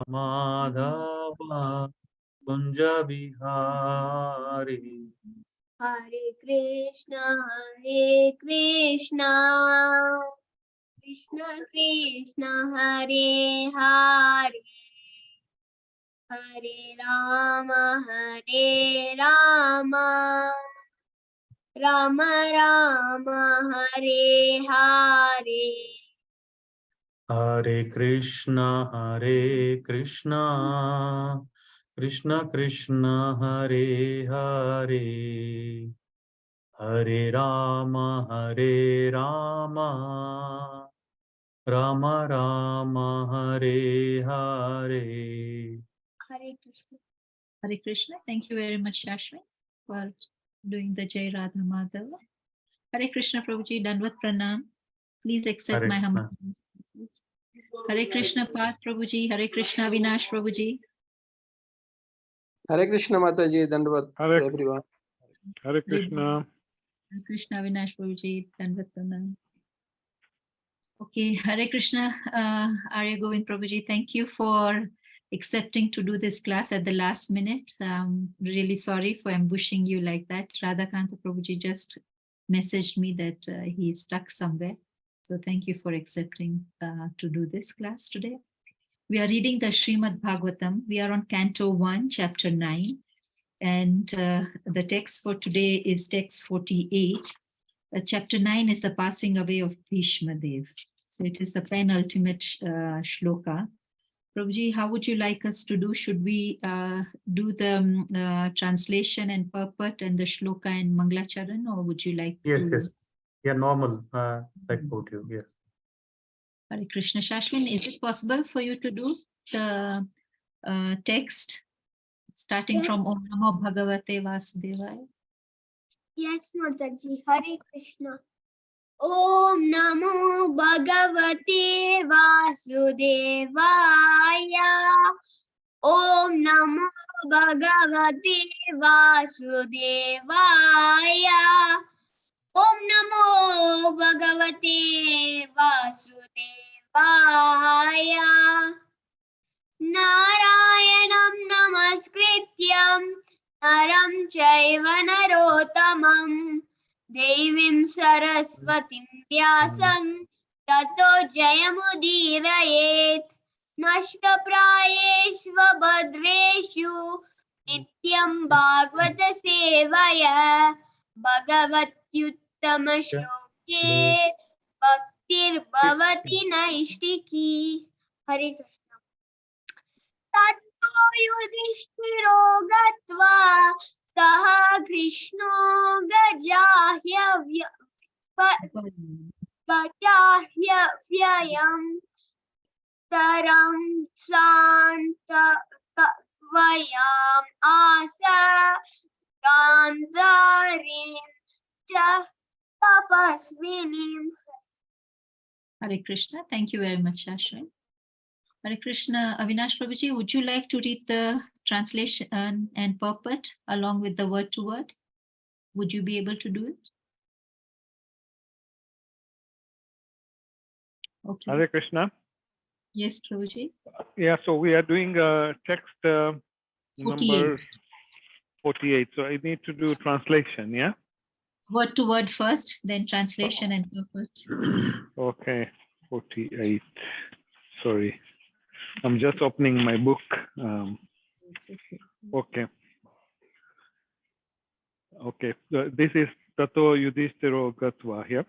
Madhava Kunja Bihari. Hare Krishna, Krishna Krishna, Hare Hare, Hare Rama, Rama Rama, Hare Hare. Hare Krishna, Krishna Krishna, Hare Hare, Hare Rama, Rama Rama, Hare Hare. Hare Krishna. Hare Krishna. Thank you very much, Shashwin, for doing the Jai Radha Madhava. Hare Krishna, Prabhuji, Dandavat Pranam. Please accept Hare my humble Krishna. obeisances. Hare Krishna, Path Prabhuji. Hare Krishna, Vinash Prabhuji. Hare Krishna Mataji, Dandavat to everyone. Hare Krishna. Hare Krishna, Vinash Prabhuji, Dandavat Pranam. Okay, Hare Krishna, Arya Govind Prabhuji, thank you for accepting to do this class at the last minute. Really sorry for ambushing you like that. Radhakanta Prabhuji just messaged me that he's stuck somewhere. So thank you for accepting to do this class today. We are reading the Srimad Bhagavatam. We are on Canto 1, Chapter 9. And the text for today is text 48. Chapter 9 is the passing away of Bhishma Dev. So it is the penultimate shloka. Prabhuji, how would you like us to do? Should we do the translation and purport and the shloka and Manglacharan, or would you like Yes, to? yes. Yeah, normal. Like quote you, yes. Hare Krishna. Shashwin, is it possible for you to do the text starting Yes. from Om Namo Bhagavate Vasudevaya? Yes, Mataji. Hare Krishna. Om Namo Bhagavate Vasudevaya. Om Namo Bhagavate Vasudevaya. Om Namo Bhagavate Vasudevaya. Narayanam Namaskrityam Naram Chaiva Narottamam Devim Saraswatim Vyasam Tato Jayamudirayet Nashtaprayeshva Bhadreshu Nityam Bhagavata Sevaya Bhagavatyuttama Shloke Bhaktir Bhavati Naishtiki. Hare Krishna. Tatto Yudhishthiro Gatva Saha Krishno Gajahya Vyayam Taram Santa Vayam Asa Gandharim Cha Tapasvinim. Hare Krishna. Thank you very much, Shashwin. Hare Krishna. Avinash Prabhuji, would you like to read the translation and purport along with the word to word? Would you be able to do it? Okay. Hare Krishna. Yes, Prabhuji. Yeah, so we are doing text number 48. 48. So I need to do translation, yeah? Word to word first, then translation and purport. Okay, 48. Sorry. I'm just opening my book. It's okay. Okay. Okay. This is Tato Yudhishthiro Gatva here.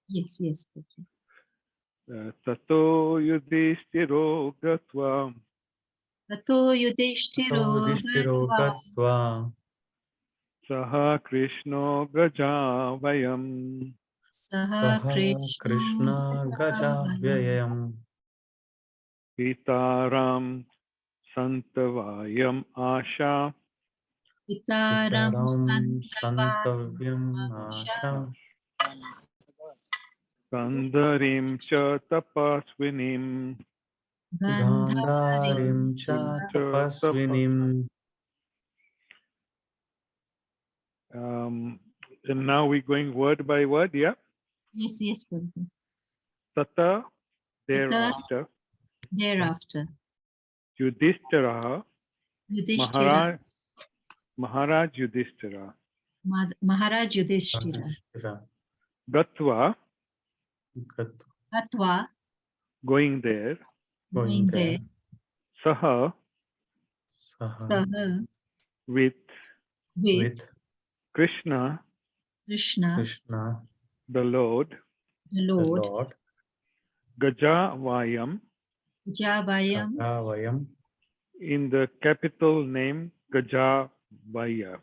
Yes, yes. Prabhuji. Tato Yudhishthiro Gatva Tato Yudhishthiro Gatva Gatva Saha Krishno Gajavayam Saha Saha Krishna Gajavyayam Pitaram Santavayam Asha Pitaram Santavyam Asha Asha Gandharim Cha Tapasvinim Gandharim Cha Tapasvinim. And now we're going word by word, yeah? Yes, yes, Prabhuji. Tata, thereafter. Thereafter. Yudhishthira, Yudhishthira, Maharaj Yudhishthira, Maharaj Yudhishthira, Yudhishthira, Gatva, Atva, going there, going there, Saha, Saha, with with Krishna, Krishna, the Lord, the the Lord, Lord, Gajavayam, Javayam, Vayam, in the capital name Gajavaya.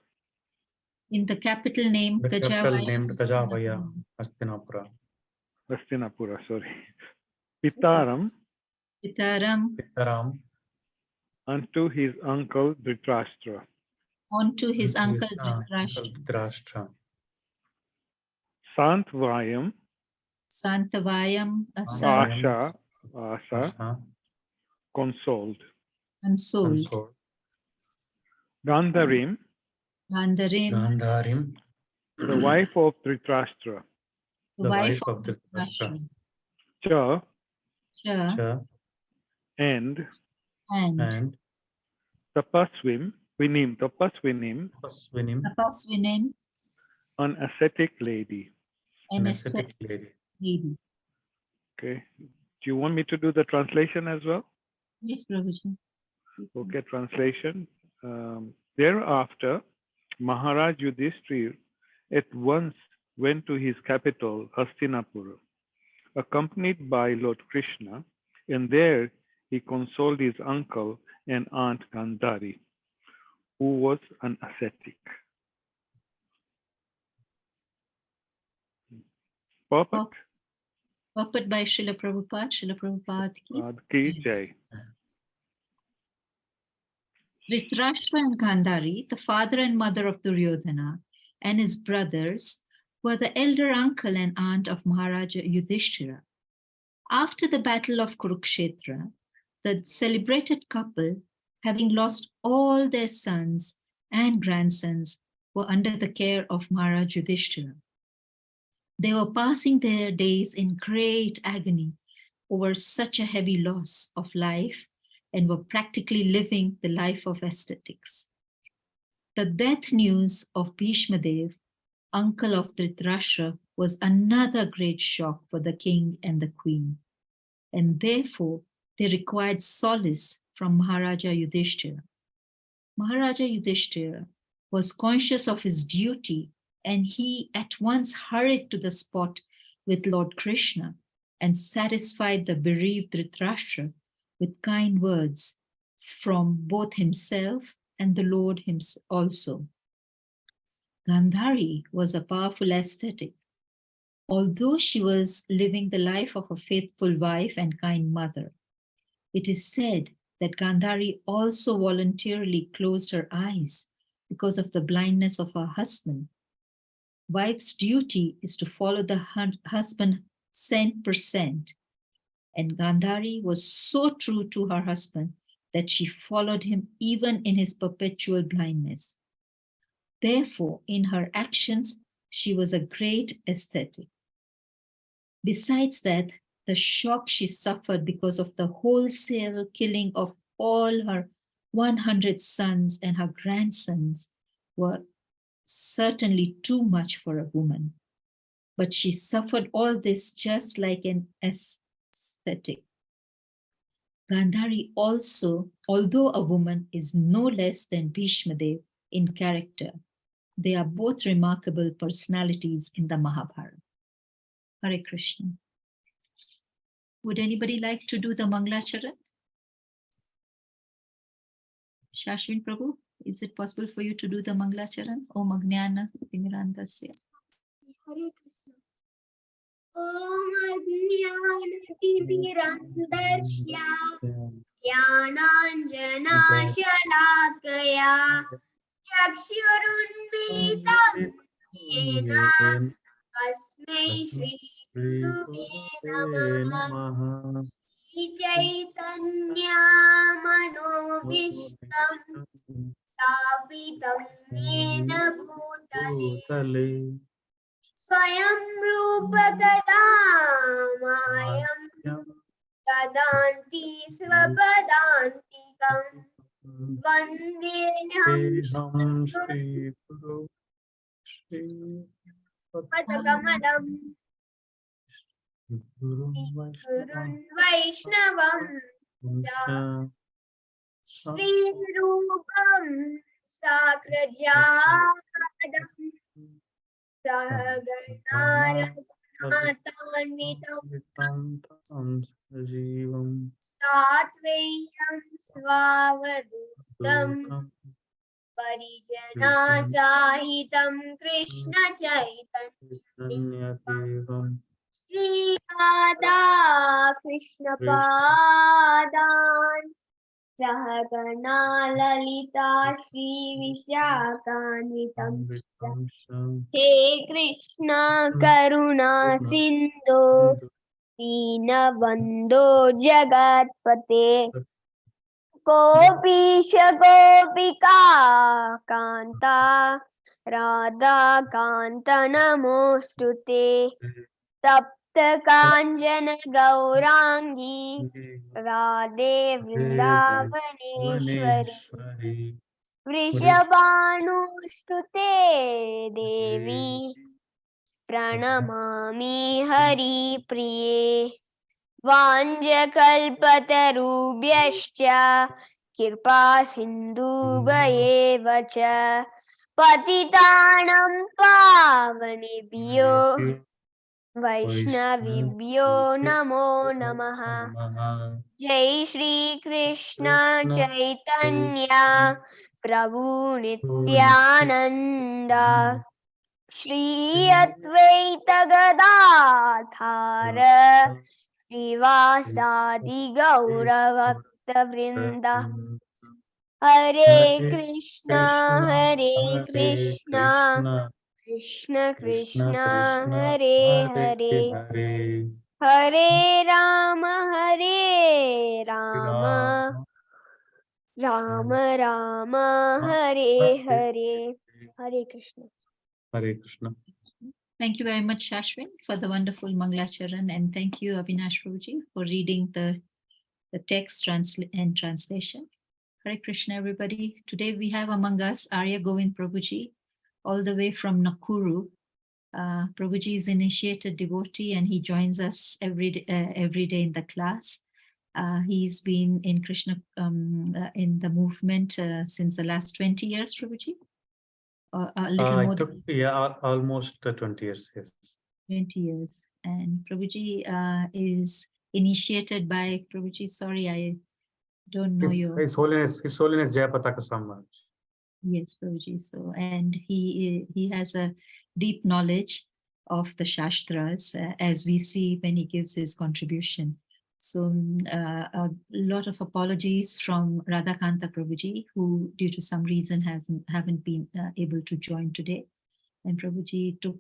in the capital name the capital Gajavaya, named Gajavaya, Hastinapura. Hastinapura, sorry. Pitaram, Pitaram, Sitaram, unto his uncle Dhritarashtra. onto his uncle Uncle Dhritarashtra, Dhritarashtra. Santvayam, Santavayam, Vayam, Asa, consoled. consoled, Consort, Gandharim, Gandharim, Gandharim, the wife of Dhritarashtra. the the wife wife of the Dhritarashtra, Cha, Cha, and and Tapasvinim, Pasvinim, an ascetic lady. an an ascetic lady. lady. Okay. Do you want me to do the translation as well? Yes, Prabhuji. Okay, translation. Thereafter, Maharaj Yudhishthira at once went to his capital, Hastinapura, accompanied by Lord Krishna, and there he consoled his uncle and aunt Gandhari, who was an ascetic. Perfect. Purport by Srila Prabhupada. Srila Prabhupada ki. Ki Jai. Dhritarashtra and Gandhari, the father and mother of Duryodhana, and his brothers, were the elder uncle and aunt of Maharaja Yudhishthira. After the battle of Kurukshetra, the celebrated couple, having lost all their sons and grandsons, were under the care of Maharaj Yudhishthira. They were passing their days in great agony over such a heavy loss of life and were practically living the life of ascetics. The death news of Bhishma Dev, uncle of Dhritarashtra, was another great shock for the king and the queen, and therefore they required solace from Maharaja Yudhishthira. Maharaja Yudhishthira was conscious of his duty, and he at once hurried to the spot with Lord Krishna and satisfied the bereaved Dhritarashtra with kind words from both himself and the Lord himself also. Gandhari was a powerful ascetic. Although she was living the life of a faithful wife and kind mother, it is said that Gandhari also voluntarily closed her eyes because of the blindness of her husband. Wife's duty is to follow the husband 100%. And Gandhari was so true to her husband that she followed him even in his perpetual blindness. Therefore, in her actions, she was a great ascetic. Besides that, the shock she suffered because of the wholesale killing of all her 100 sons and her grandsons were certainly too much for a woman. But she suffered all this just like an ascetic. Gandhari also, although a woman, is no less than Bhishma Dev in character. They are both remarkable personalities in the Mahabharata. Hare Krishna. Would anybody like to do the Mangalacharan? Shashwin Prabhu, is it possible for you to do the Mangalacharan? Om Agnana Timirandasya. Hare Krishna. Om Ajnana-timirandasya Jnananjana Shalakaya Chakshurunmitam Yena Tasmai Shri Gurave Namaha Chaitanya Manobishtam Stapitam Yena Bhutale Swayam Rupa Tadam Dadanti Swapadantikam Vandeham Deham Shri Guru Shri Patakamadam Guru Gurun Vaishnavam Sri Rupam Sakrajadam Sahaganaraghunathanvitam Satveyam Swavadutam Parijana Sahitam Krishna Chaitanya Sri Radha Krishna Padan Sahagana Lalita Shri Vishakanitam He Krishna Karuna Sindhu Deenabandhu Jagatpate Gopisha Gopika Kanta Radha Kanta Namostute Tapta Kanjana Gaurangi Radhe Vrindavaneshwari Vrishabhanustute Devi Pranamami Hari Priye Vanjakalpatarubhyascha Kirpa Sindhubhayeva cha Patitanam Pavanebhyo Vaishnavibhyo Namo Namaha Jai Shri Krishna Chaitanya Prabhu Nityananda Shri Advaita Gadadhara Srivasadi Gauravakta Vrinda Hare Krishna Krishna Krishna Hare Hare Hare Rama Rama Rama Hare Hare Hare Krishna. Hare Krishna. Thank you very much, Shashwin, for the wonderful Mangalacharan, and thank you, Avinash Prabhuji, for reading the text and translation. Hare Krishna, everybody. Today we have among us Arya Govind Prabhuji, all the way from Nakuru. Prabhuji is initiated devotee and he joins us every day in the class. He's been in Krishna in the movement since the last 20 years, Prabhuji. A little more. Almost 20 years. Yes. 20 years. And Prabhuji is initiated by Prabhuji. Sorry, I don't know His Holiness Jayapataka Samaj. Yes, Prabhuji. So, and he has a deep knowledge of the Shastras, as we see when he gives his contribution. So a lot of apologies from Radhakanta Prabhuji, who due to some reason haven't been able to join today. And Prabhuji took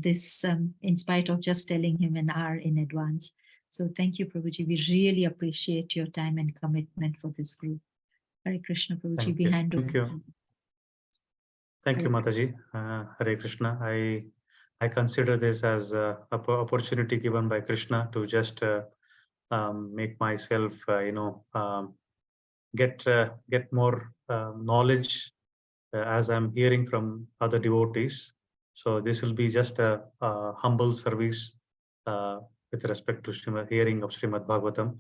this in spite of just telling him an hour in advance. So thank you, Prabhuji. We really appreciate your time and commitment for this group. Hare Krishna, Prabhuji. We hand over. Thank you. Thank you, Mataji. Hare Krishna. I consider this as an opportunity given by Krishna to just make myself, get more knowledge as I'm hearing from other devotees. So this will be just a humble service with respect to hearing of Srimad Bhagavatam.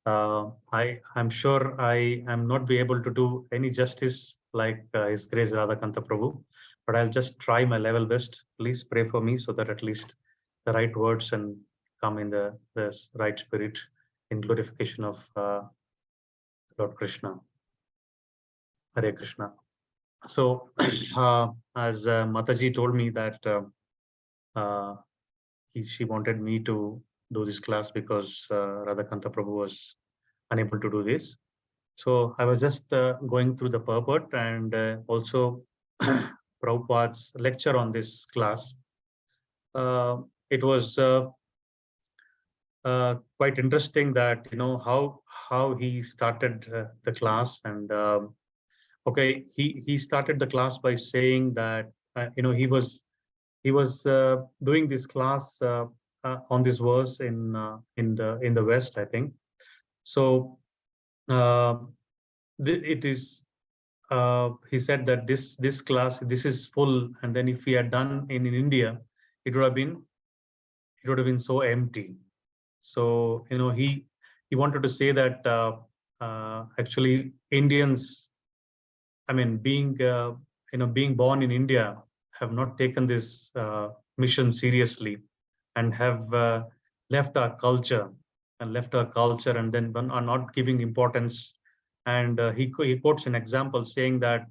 I'm sure I am not be able to do any justice like His Grace Radhakanta Prabhu, but I'll just try my level best. Please pray for me so that at least the right words and come in the right spirit in glorification of Lord Krishna. Hare Krishna. So as Mataji told me that she wanted me to do this class because Radhakanta Prabhu was unable to do this. So I was just going through the purport and also Prabhupada's lecture on this class. It was quite interesting that how he started the class, and okay, he started the class by saying that he was doing this class on this verse in the West, I think. So it is. He said that this class, this is full, and then if we had done in India, it would have been so empty. So he wanted to say that actually Indians, I mean, being born in India, have not taken this mission seriously, and have left our culture and then are not giving importance. And he quotes an example saying that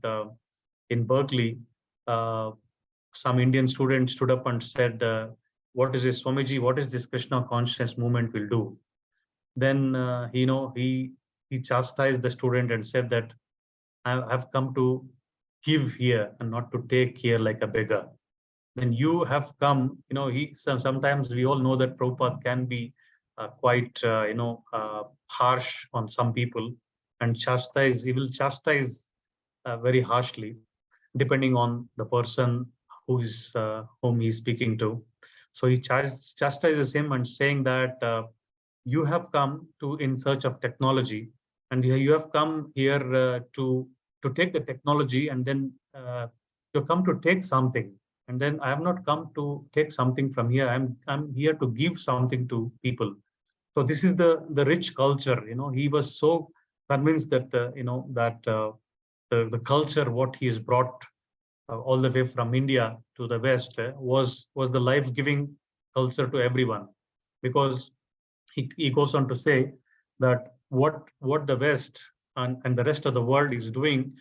in Berkeley, some Indian students stood up and said, "What is this, Swamiji? What is this Krishna consciousness movement will do?" Then he chastised the student and said that, "I have come to give here and not to take here like a beggar." Then you have come, sometimes we all know that Prabhupada can be quite, harsh on some people, and he will chastise very harshly, depending on the person whom he's speaking to. So he chastises him and saying that you have come in search of technology, and you have come here to take the technology, and then you come to take something. And then I have not come to take something from here. I'm here to give something to people. So this is the rich culture. He was so convinced that the culture what he has brought all the way from India to the West was the life-giving culture to everyone, because he goes on to say that what the West and the rest of the world is doing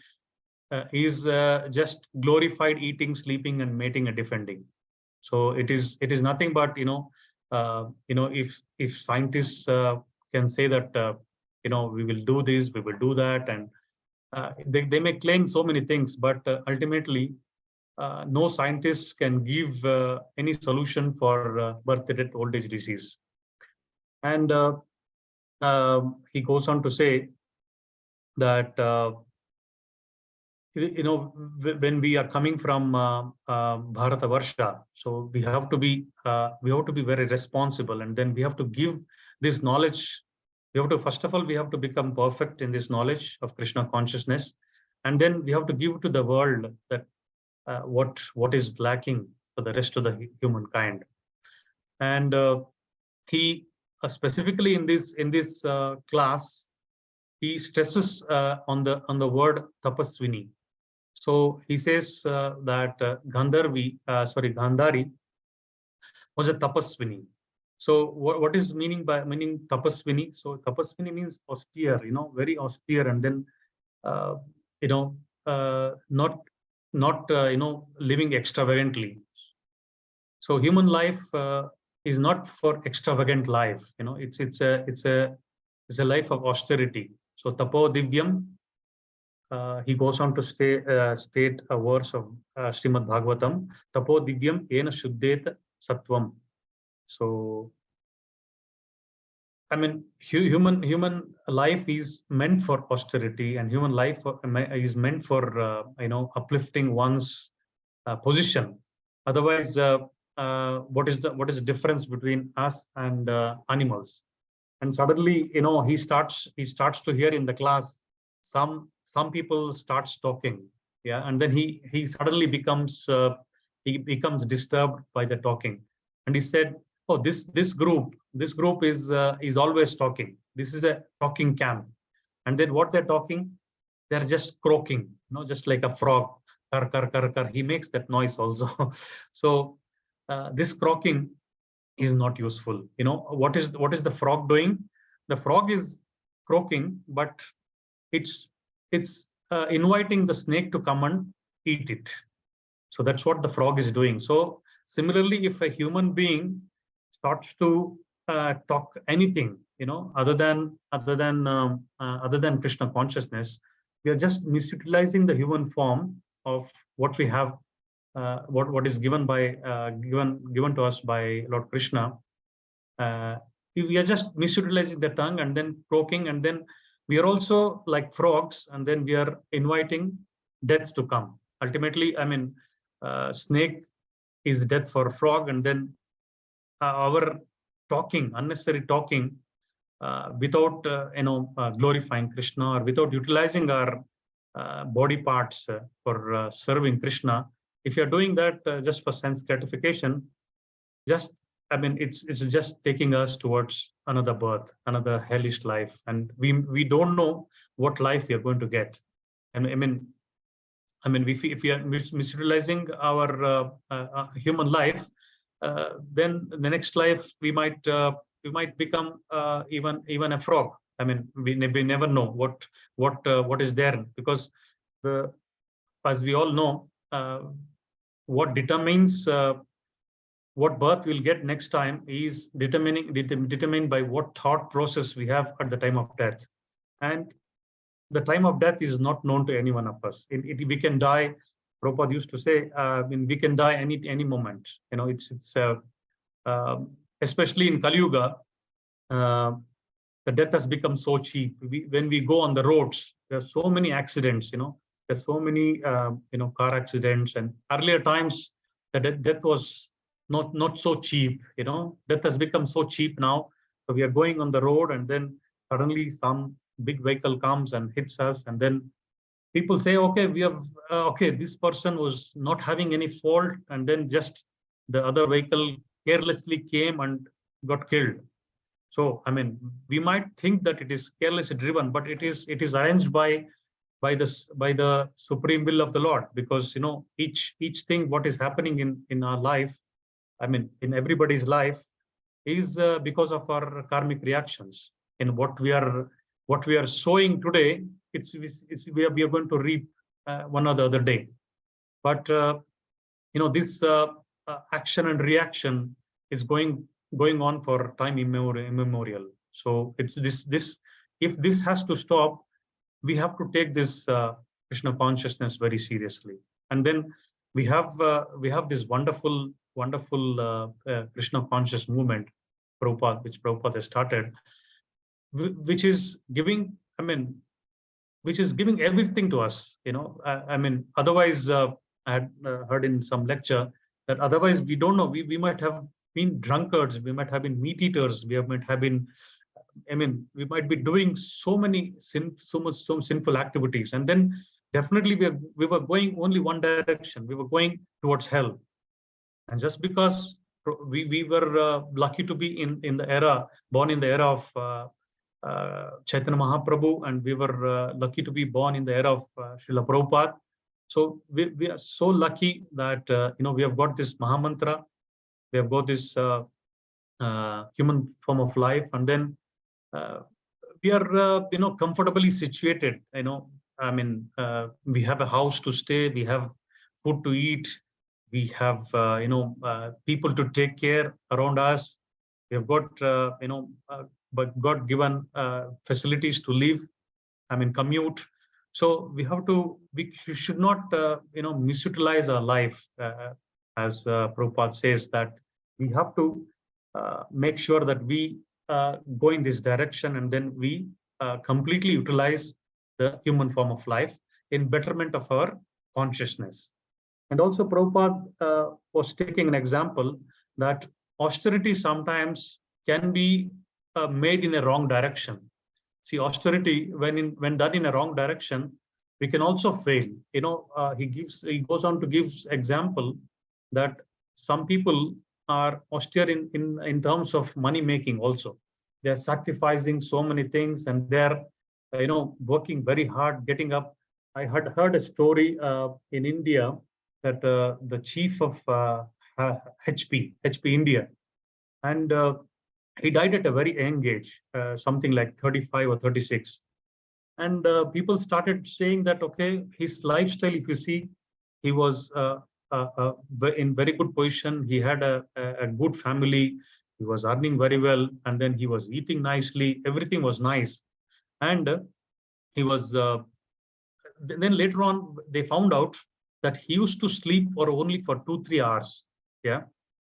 is just glorified eating, sleeping, and mating and defending. So it is nothing but if scientists can say that we will do this, we will do that, and they may claim so many things, but ultimately no scientist can give any solution for birth, death, old age disease. And he goes on to say that when we are coming from Bharatavarsha, so we have to be very responsible, and then we have to give this knowledge. First of all, we have to become perfect in this knowledge of Krishna consciousness, and then we have to give to the world that what is lacking for the rest of the humankind. And he specifically in this class, he stresses on the word tapaswini. So he says that Gandhari was a tapaswini. So what is meaning tapaswini? So tapaswini means austere, very austere, and then not living extravagantly. So human life is not for extravagant life. It's a life of austerity. So tapo divyam. He goes on to state a verse of Srimad Bhagavatam, tapo divyam ena shuddhet sattvam. So, I mean, human life is meant for austerity, and human life is meant for uplifting one's position. Otherwise, what is the difference between us and animals? And suddenly, he starts to hear in the class some people starts talking, yeah, and then he suddenly becomes disturbed by the talking, and he said, "Oh, this group is always talking. This is a talking camp." And then what they're talking, they're just croaking, just like a frog, kar kar kar kar. He makes that noise also. So this croaking is not useful. What is the frog doing? The frog is croaking, but it's inviting the snake to come and eat it. So that's what the frog is doing. So similarly, if a human being starts to talk anything, other than Krishna consciousness, we are just misutilizing the human form of what we have, what is given to us by Lord Krishna. We are just misutilizing the tongue and then croaking, and then we are also like frogs, and then we are inviting death to come. Ultimately, I mean, snake is death for frog, and then our talking, unnecessary talking, without glorifying Krishna, or without utilizing our body parts for serving Krishna. If you're doing that just for sense gratification, just, I mean, it's just taking us towards another birth, another hellish life, and we don't know what life we are going to get. And I mean, if we are misutilizing our human life, then the next life we might become even a frog. I mean, we never know what is there, because as we all know, what determines what birth we'll get next time is determined by what thought process we have at the time of death. And the time of death is not known to any one of us. We can die. Prabhupada used to say, we can die any moment. Especially in Kali Yuga, the death has become so cheap. When we go on the roads, there are so many accidents. There's so many car accidents. And earlier times, the death was not so cheap. Death has become so cheap now. So we are going on the road, and then suddenly some big vehicle comes and hits us, and then people say, okay, this person was not having any fault, and then just the other vehicle carelessly came and got killed. So I mean, we might think that it is carelessly driven, but it is arranged by the supreme will of the Lord, because each thing what is happening in our life, I mean, in everybody's life, is because of our karmic reactions. In what we are sowing today, we are going to reap one or the other day. But this action and reaction is going on for time immemorial. So it's this. If this has to stop, we have to take this Krishna consciousness very seriously. And then we have this wonderful Krishna conscious movement, which Prabhupada has started, which is giving everything to us. I mean, otherwise, I had heard in some lecture that otherwise we don't know. We might have been drunkards, we might have been meat eaters, we might have been, we might be doing so many sinful activities, and then definitely we were going only one direction. We were going towards hell. And just because we were lucky to be born in the era of Chaitanya Mahaprabhu, and we were lucky to be born in the era of Srila Prabhupada. So we are so lucky that we have got this Mahamantra, we have got this human form of life, and then we are comfortably situated. We have a house to stay, we have food to eat, we have people to take care around us. We have got but God given facilities to live, commute. So we should not misutilize our life, as Prabhupada says, that we have to make sure that we go in this direction, and then we completely utilize the human form of life in betterment of our consciousness. And also Prabhupada was taking an example that austerity sometimes can be made in a wrong direction. See, austerity, when done in a wrong direction, we can also fail. He goes on to give example that some people are austere in terms of money making also. They're sacrificing so many things, and they're working very hard, getting up. I had heard a story in India that the chief of HP India, and he died at a very young age, something like 35 or 36. And people started saying that, okay, his lifestyle, if you see, he was in very good position. He had a good family. He was earning very well, and then he was eating nicely. Everything was nice. And he was, then later on, they found out that he used to sleep only for 2-3 hours. Yeah.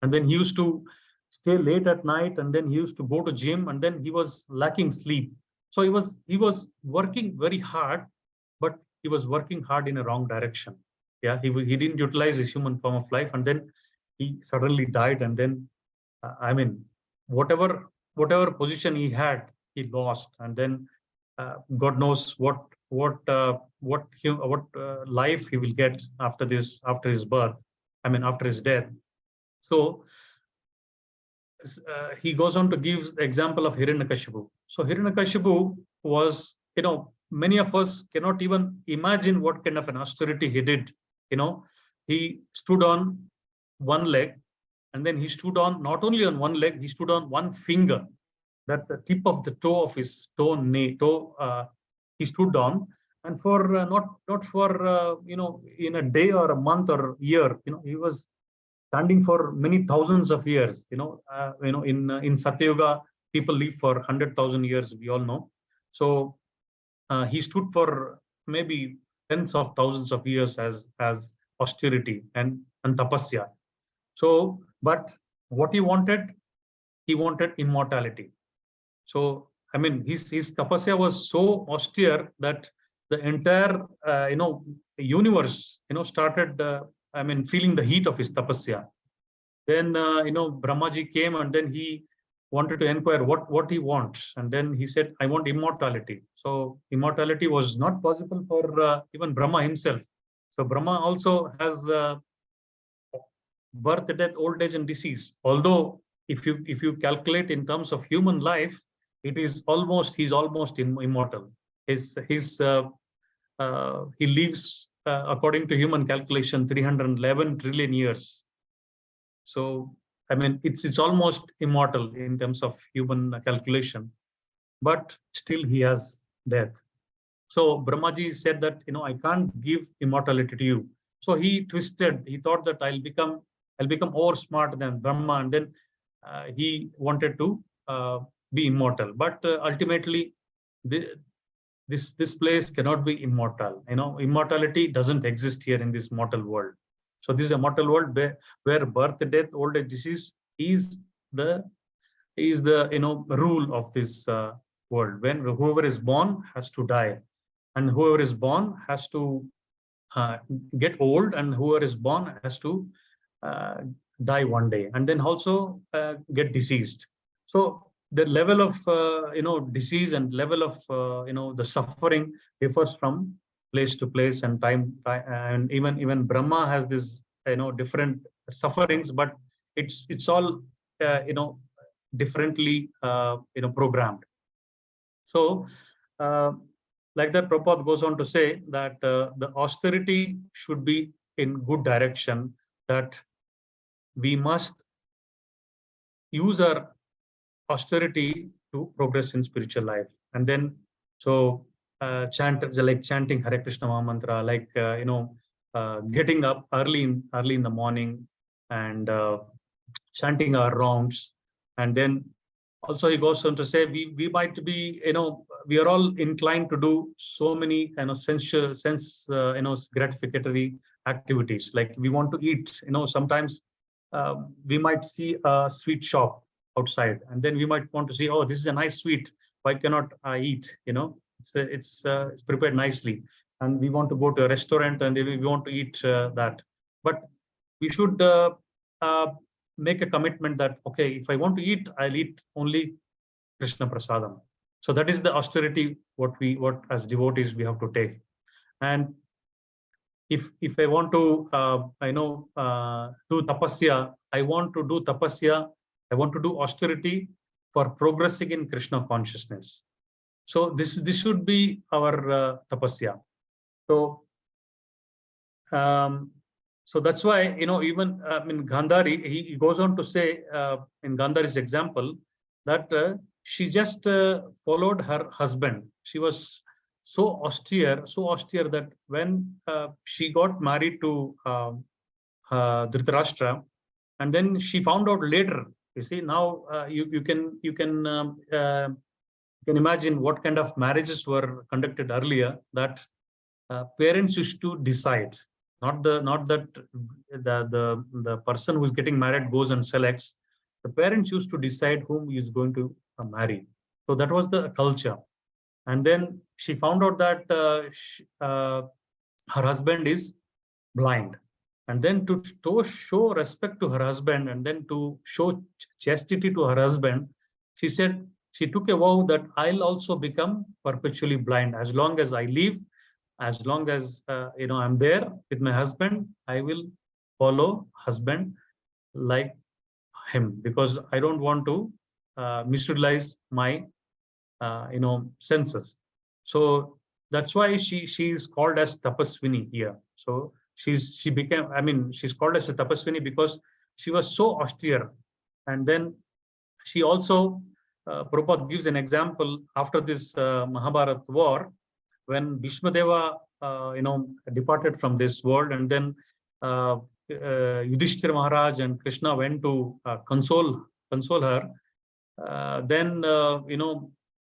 And then he used to stay late at night, and then he used to go to gym, and then he was lacking sleep. So he was working very hard, but he was working hard in a wrong direction. Yeah, he didn't utilize his human form of life, and then he suddenly died. And then whatever position he had, he lost, and then God knows what life he will get after his birth. I mean, after his death. So he goes on to give the example of Hiranyakashipu. So Hiranyakashipu was, many of us cannot even imagine what kind of an austerity he did. He stood on one leg, and then he stood on not only on one leg, he stood on one finger, that the tip of the toe of his toe, he stood on, and for not for in a day or a month or year, he was standing for many thousands of years. In Satyuga, people live for 100,000 years. We all know. So he stood for maybe tens of thousands of years as austerity and tapasya. So, but what he wanted immortality. So, I mean, his tapasya was so austere that the entire universe started feeling the heat of his tapasya. Then Brahmaji came, and then he wanted to inquire what he wants, and then he said, I want immortality. So immortality was not possible for even Brahma himself. So Brahma also has birth, death, old age, and disease. Although if you calculate in terms of human life, he's almost immortal. He lives according to human calculation 311 trillion years. So I mean, it's almost immortal in terms of human calculation, but still he has death. So Brahmaji said that I can't give immortality to you. So he twisted. He thought that I'll become more smart than Brahma, and then he wanted to be immortal. But ultimately, this place cannot be immortal. Immortality doesn't exist here in this mortal world. So this is a mortal world where birth, death, old age, disease is the rule of this world. When whoever is born has to die, and whoever is born has to get old, and whoever is born has to die one day, and then also get diseased. So the level of disease and level of the suffering differs from place to place and time, and even Brahma has this different sufferings, but it's all differently programmed. So like that, Prabhupada goes on to say that the austerity should be in good direction, that we must use our austerity to progress in spiritual life. And then so chanting Hare Krishna Maha Mantra, like getting up early in the morning and chanting our rounds. And then also he goes on to say we might be we are all inclined to do so many sense gratificatory activities, like we want to eat. Sometimes we might see a sweet shop outside, and then we might want to see, oh, this is a nice sweet, why cannot I eat? It's prepared nicely, and we want to go to a restaurant and we want to eat that. But we should make a commitment that, okay, if I want to eat, I'll eat only Krishna Prasadam. So that is the austerity what as devotees we have to take. And if I want to do tapasya, I want to do austerity for progressing in Krishna consciousness. So this should be our tapasya. So so that's why even in Gandhari, he goes on to say in Gandhari's example that she just followed her husband. She was so austere that when she got married to Dhritarashtra, and then she found out later. You see, now you can imagine what kind of marriages were conducted earlier. That parents used to decide, not that the person who is getting married goes and selects. The parents used to decide whom he is going to marry. So that was the culture. And then she found out that her husband is blind. And then to show respect to her husband, and then to show chastity to her husband, she said, she took a vow that I'll also become perpetually blind. As long as I live, as long as I'm there with my husband, I will follow husband like him, because I don't want to misutilize my senses. So that's why she is called as Tapaswini here. So she became, she's called as a Tapaswini because she was so austere. And then she also, Prabhupada gives an example after this Mahabharat war, when Bhishma Deva departed from this world, and then Yudhishthira Maharaj and Krishna went to console her. Then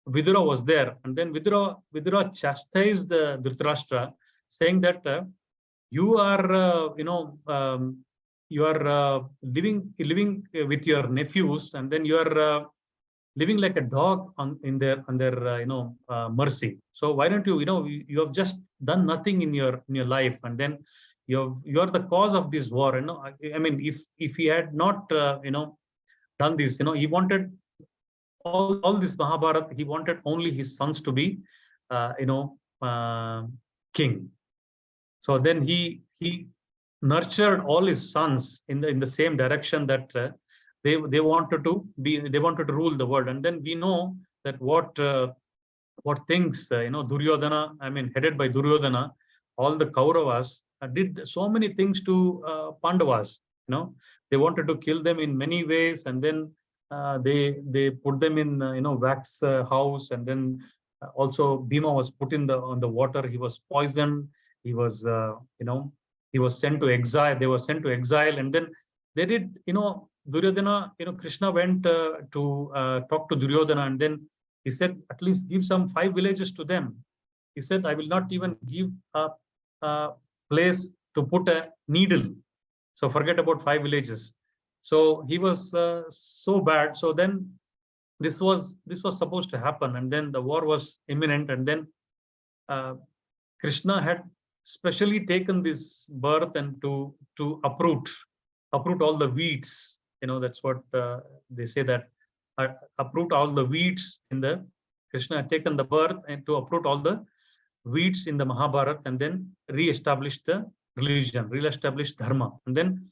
Vidura was there, and then Vidura chastised Dhritarashtra, saying that you are living with your nephews, and then you are living like a dog in their mercy. So why don't you have just done nothing in your life, and then you are the cause of this war. If he had not done this, he wanted all this Mahabharata, he wanted only his sons to be king. So then he nurtured all his sons in the same direction, that they wanted to rule the world. And then we know that what things Duryodhana, headed by Duryodhana, all the Kauravas did so many things to Pandavas. They wanted to kill them in many ways, and then they put them in wax house, and then also Bhima was put on the water. He was poisoned. He was he was sent to exile. They were sent to exile, and then they did Duryodhana. Krishna went to talk to Duryodhana, and then he said, at least give some 5 villages to them. He said, I will not even give a place to put a needle. So forget about 5 villages. So he was so bad. So then this was supposed to happen, and then the war was imminent, and then Krishna had specially taken this birth and to uproot all the weeds. That's what they say, that uproot all the weeds in the Krishna had taken the birth and to uproot all the weeds in the Mahabharata, and then re-establish the religion, re-establish dharma. And then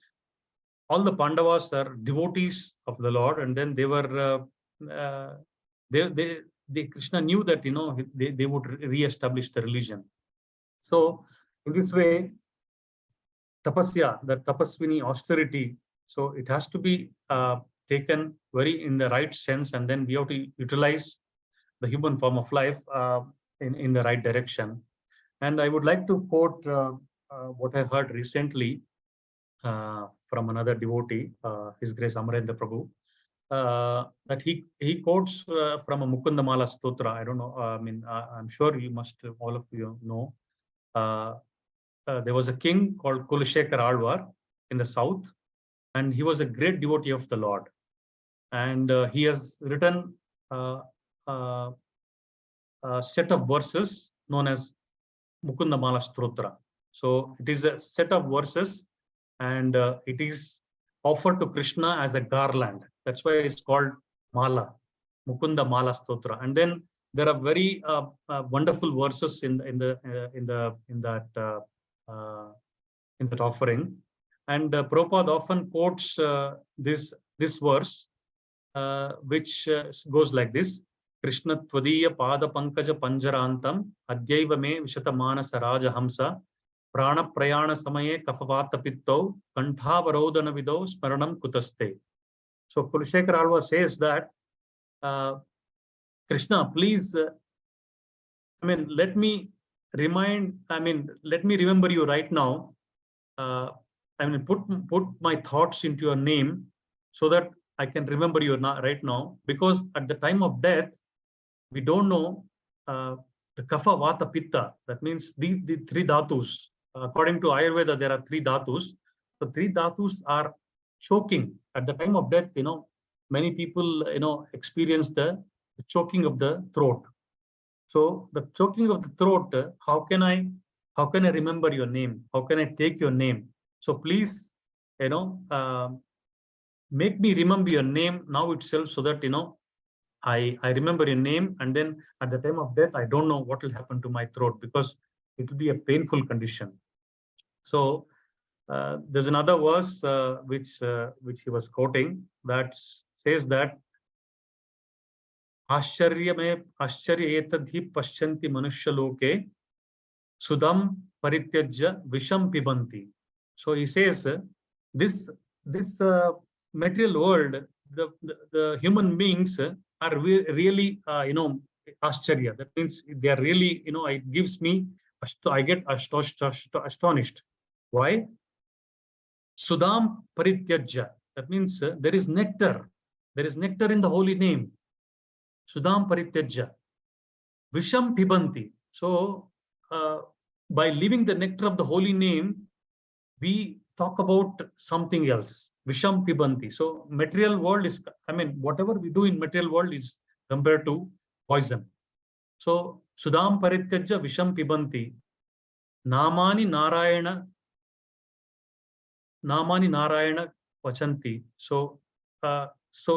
all the Pandavas are devotees of the Lord, and then they were Krishna knew that they would re-establish the religion. So in this way, tapasya, the tapaswini, austerity, so it has to be taken very in the right sense, and then we have to utilize the human form of life in the right direction. And I would like to quote what I heard recently from another devotee, His Grace Amarendra Prabhu, that he quotes from a Mukunda Mala Stotra. I don't know. I'm sure you must, all of you know. There was a king called Kulashekar Alvar in the south, and he was a great devotee of the Lord. And he has written a set of verses known as Mukunda Mala Stotra. So it is a set of verses, and it is offered to Krishna as a garland. That's why it's called Mala, Mukunda Mala Stotra. And then there are very wonderful verses in that offering. And Prabhupada often quotes this verse, which goes like this: Krishna Tvadiya Pada Pankaja Panjarantam Adyaiva Me Vishata Manasa Raja Hamsa Prana Prayana Samaye Kafavata Pitto Kantavarodana Vido Smaranam Kutaste. So Kulashekar Alva says that Krishna, please, let me remember you right now. Put my thoughts into your name so that I can remember you right now, because at the time of death, we don't know the Kapha, Vata, Pitta. That means the 3 dhatus. According to Ayurveda, there are 3 dhatus. The 3 dhatus are choking. At the time of death, many people, experience the choking of the throat. So the choking of the throat, how can I remember your name? How can I take your name? So please, make me remember your name now itself, so that I remember your name, and then at the time of death, I don't know what will happen to my throat, because it will be a painful condition. So there's another verse which he was quoting, that says that आश्चर्य एतद्धि पश्यन्ति मनुष्य लोके sudam parityajya visham pibanti. So he says this material world, the human beings are really ascharya. That means they are really, it gives me, I get astonished. Why? Sudam parityajya. That means there is nectar. There is nectar in the holy name. Sudam parityajya visham pibanti. So by living the nectar of the holy name, we talk about something else. Visham pibanti. So material world is, whatever we do in material world is compared to poison. So Sudam Parityajya Visham pibanti. Namani Narayana Vachanti. So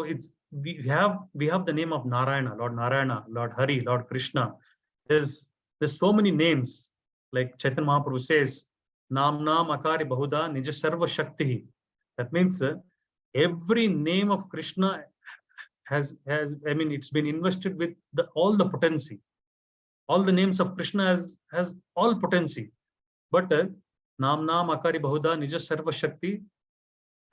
it's we have the name of Narayana, Lord Hari, Lord Krishna. There's so many names, like Chaitanya Mahaprabhu says, Nam Akari Bahuda Nija Sarva Shakti. That means every name of Krishna has it's been invested with all the potency. All the names of Krishna has all potency. But Nam Akari Bahuda Nija Sarva Shakti.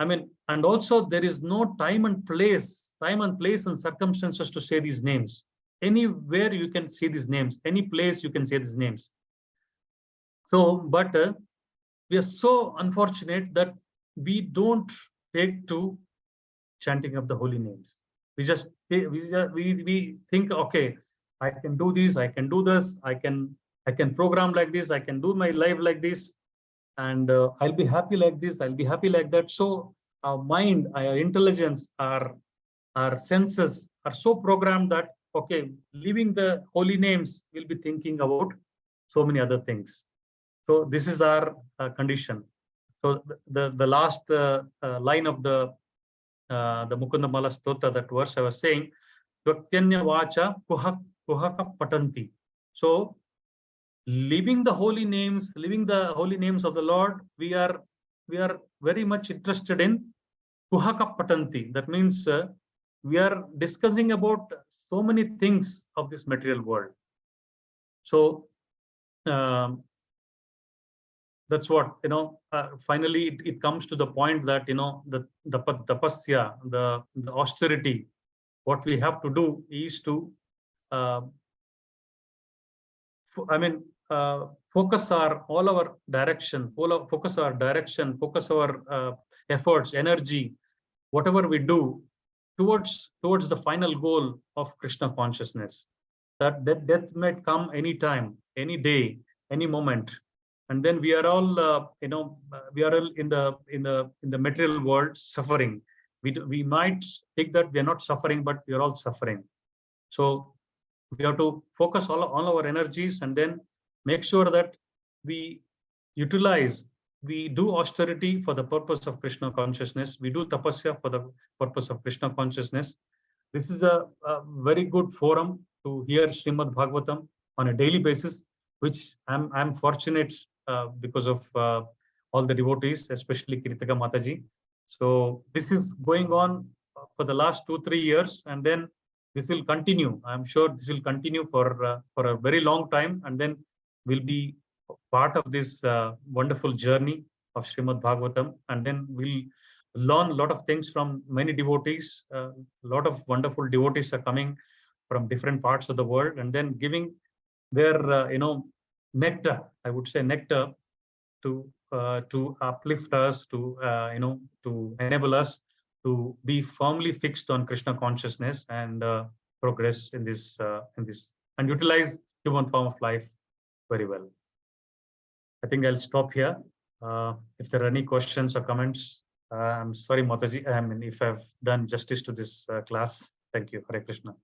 And also there is no time and place and circumstances to say these names. Anywhere you can say these names, any place you can say these names. So, but we are so unfortunate that we don't take to chanting of the holy names. We just we think, okay, I can do this, I can do this, I can program like this, I can do my life like this, and I'll be happy like this, I'll be happy like that. So our mind, our intelligence, our senses are so programmed that, okay, leaving the holy names, we'll be thinking about so many other things. So this is our condition. So the last line of the Mukunda Mala Stota, that verse I was saying, Tvaktanya Vacha Kuhaka Patanti. So living the holy names of the Lord, we are very much interested in Kuhaka Patanti. That means we are discussing about so many things of this material world. So that's what, finally it comes to the point that, the tapasya, the austerity, what we have to do is to focus our efforts, energy, whatever we do towards the final goal of Krishna consciousness. That death might come anytime, any day, any moment, and then we are all we are all in the material world suffering. We might think that we are not suffering, but we are all suffering. So we have to focus all our energies, and then make sure that we do austerity for the purpose of Krishna consciousness. We do tapasya for the purpose of Krishna consciousness. This is a very good forum to hear Srimad Bhagavatam on a daily basis, which I'm fortunate because of all the devotees, especially Kirtika Mataji. So this is going on for the last 2-3 years, and then this will continue. I'm sure this will continue for a very long time, and then we'll be part of this wonderful journey of Srimad Bhagavatam, and then we'll learn a lot of things from many devotees. A lot of wonderful devotees are coming from different parts of the world, and then giving their nectar, I would say nectar, to uplift us, to to enable us to be firmly fixed on Krishna consciousness and progress in this and utilize human form of life very well. I think I'll stop here. If there are any questions or comments, I'm sorry, Mataji, if I've done justice to this class. Thank you. Hare Krishna.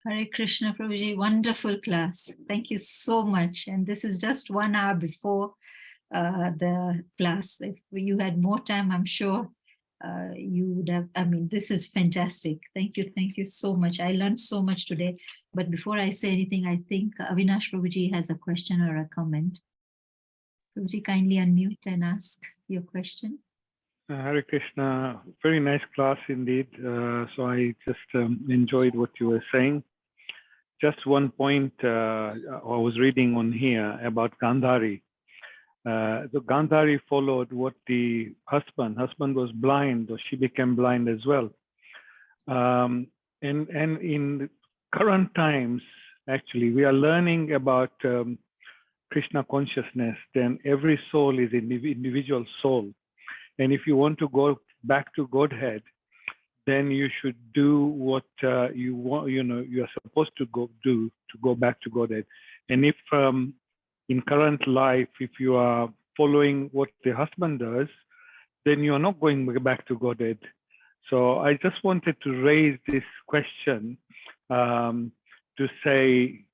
Hare Krishna, Prabhuji. Wonderful class. Thank you so much. And this is just 1 hour before the class. If you had more time, I'm sure you would have. I mean, this is fantastic. Thank you so much. I learned so much today. But before I say anything, I think Avinash Prabhuji has a question or a comment. Prabhuji, kindly unmute and ask your question. Hare Krishna, very nice class indeed. So I just enjoyed what you were saying. Just one point I was reading on here about Gandhari. The Gandhari followed what the husband was blind, or she became blind as well. And in current times, actually, we are learning about Krishna consciousness. Then every soul is an individual soul. And if you want to go back to Godhead, then you should do what you want. You are supposed to go back to Godhead. And if in current life, if you are following what the husband does, then you are not going back to Godhead. So I just wanted to raise this question to say,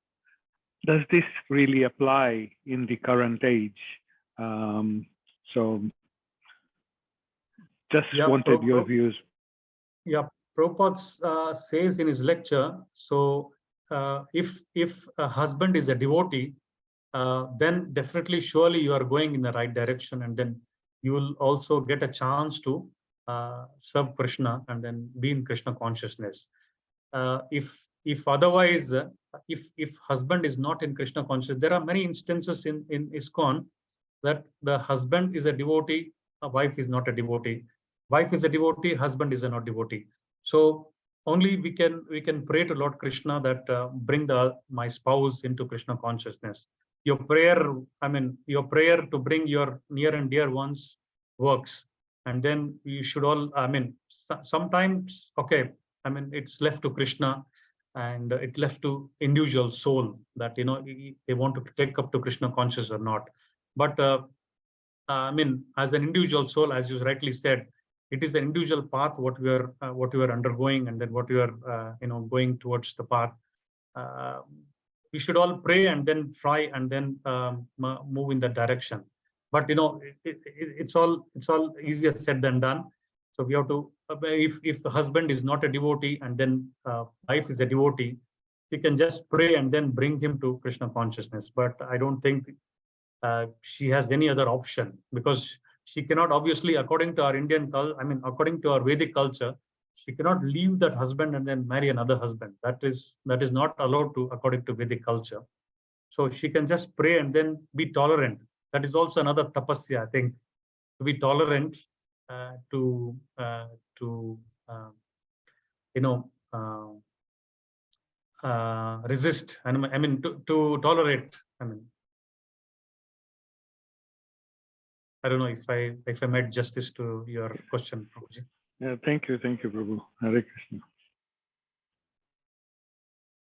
does this really apply in the current age? So just wanted your views. Yeah, Prabhupada says in his lecture, so if a husband is a devotee, then definitely, surely you are going in the right direction, and then you will also get a chance to serve Krishna and then be in Krishna consciousness. If otherwise, if husband is not in Krishna consciousness, there are many instances in ISKCON that the husband is a devotee, a wife is not a devotee. Wife is a devotee, husband is a not devotee. So only we can pray to Lord Krishna that bring my spouse into Krishna consciousness. Your prayer to bring your near and dear ones works, and then you should all. Sometimes it's left to Krishna, and it left to individual soul that they want to take up to Krishna consciousness or not. But as an individual soul, as you rightly said, it is an individual path what we are undergoing, and then what we are going towards the path. We should all pray and then try and then move in that direction. But it's all easier said than done. So we have to, if the husband is not a devotee and then wife is a devotee, we can just pray and then bring him to Krishna consciousness. But I don't think she has any other option, because she cannot, obviously, according to our according to our Vedic culture, she cannot leave that husband and then marry another husband. That is not allowed to, according to Vedic culture. So she can just pray and then be tolerant. That is also another tapasya, I think, to be tolerant, to resist. To tolerate. I don't know if I made justice to your question, Prabhuji. Yeah, thank you, Prabhu. Hare Krishna.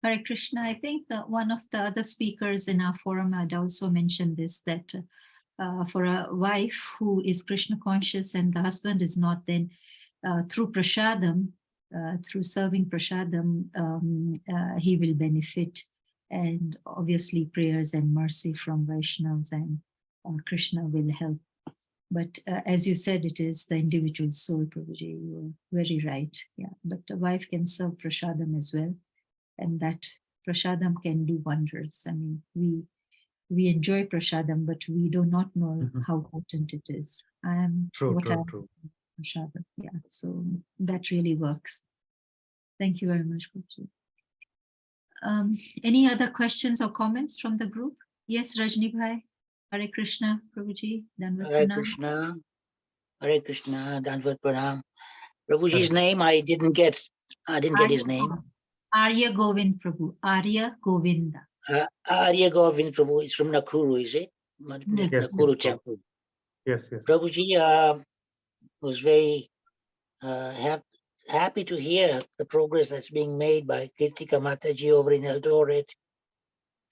Hare Krishna. I think one of the other speakers in our forum had also mentioned this, that for a wife who is Krishna conscious and the husband is not, then through prasadam, through serving prasadam, he will benefit. And obviously prayers and mercy from Vaishnavas and Krishna will help. But as you said, it is the individual soul, Prabhuji. You are very right. Yeah, but the wife can serve prasadam as well, and that prasadam can do wonders. I mean, we enjoy prasadam, but we do not know how potent it is. True. Prasadam. Yeah, so that really works. Thank you very much, Prabhuji. Any other questions or comments from the group? Yes, Rajni Bhai. Hare Krishna, Prabhuji. Hare Krishna. Hare Krishna. Danvat Pranam. Prabhuji's name I didn't get. I didn't get his name. Arya Govinda Prabhu. Arya Govinda. Arya Govinda Prabhu. It's from Nakuru, is it? Yes, Nakuru temple. Yes. Prabhuji was very happy to hear the progress that's being made by Kirtika Mataji over in Eldoret.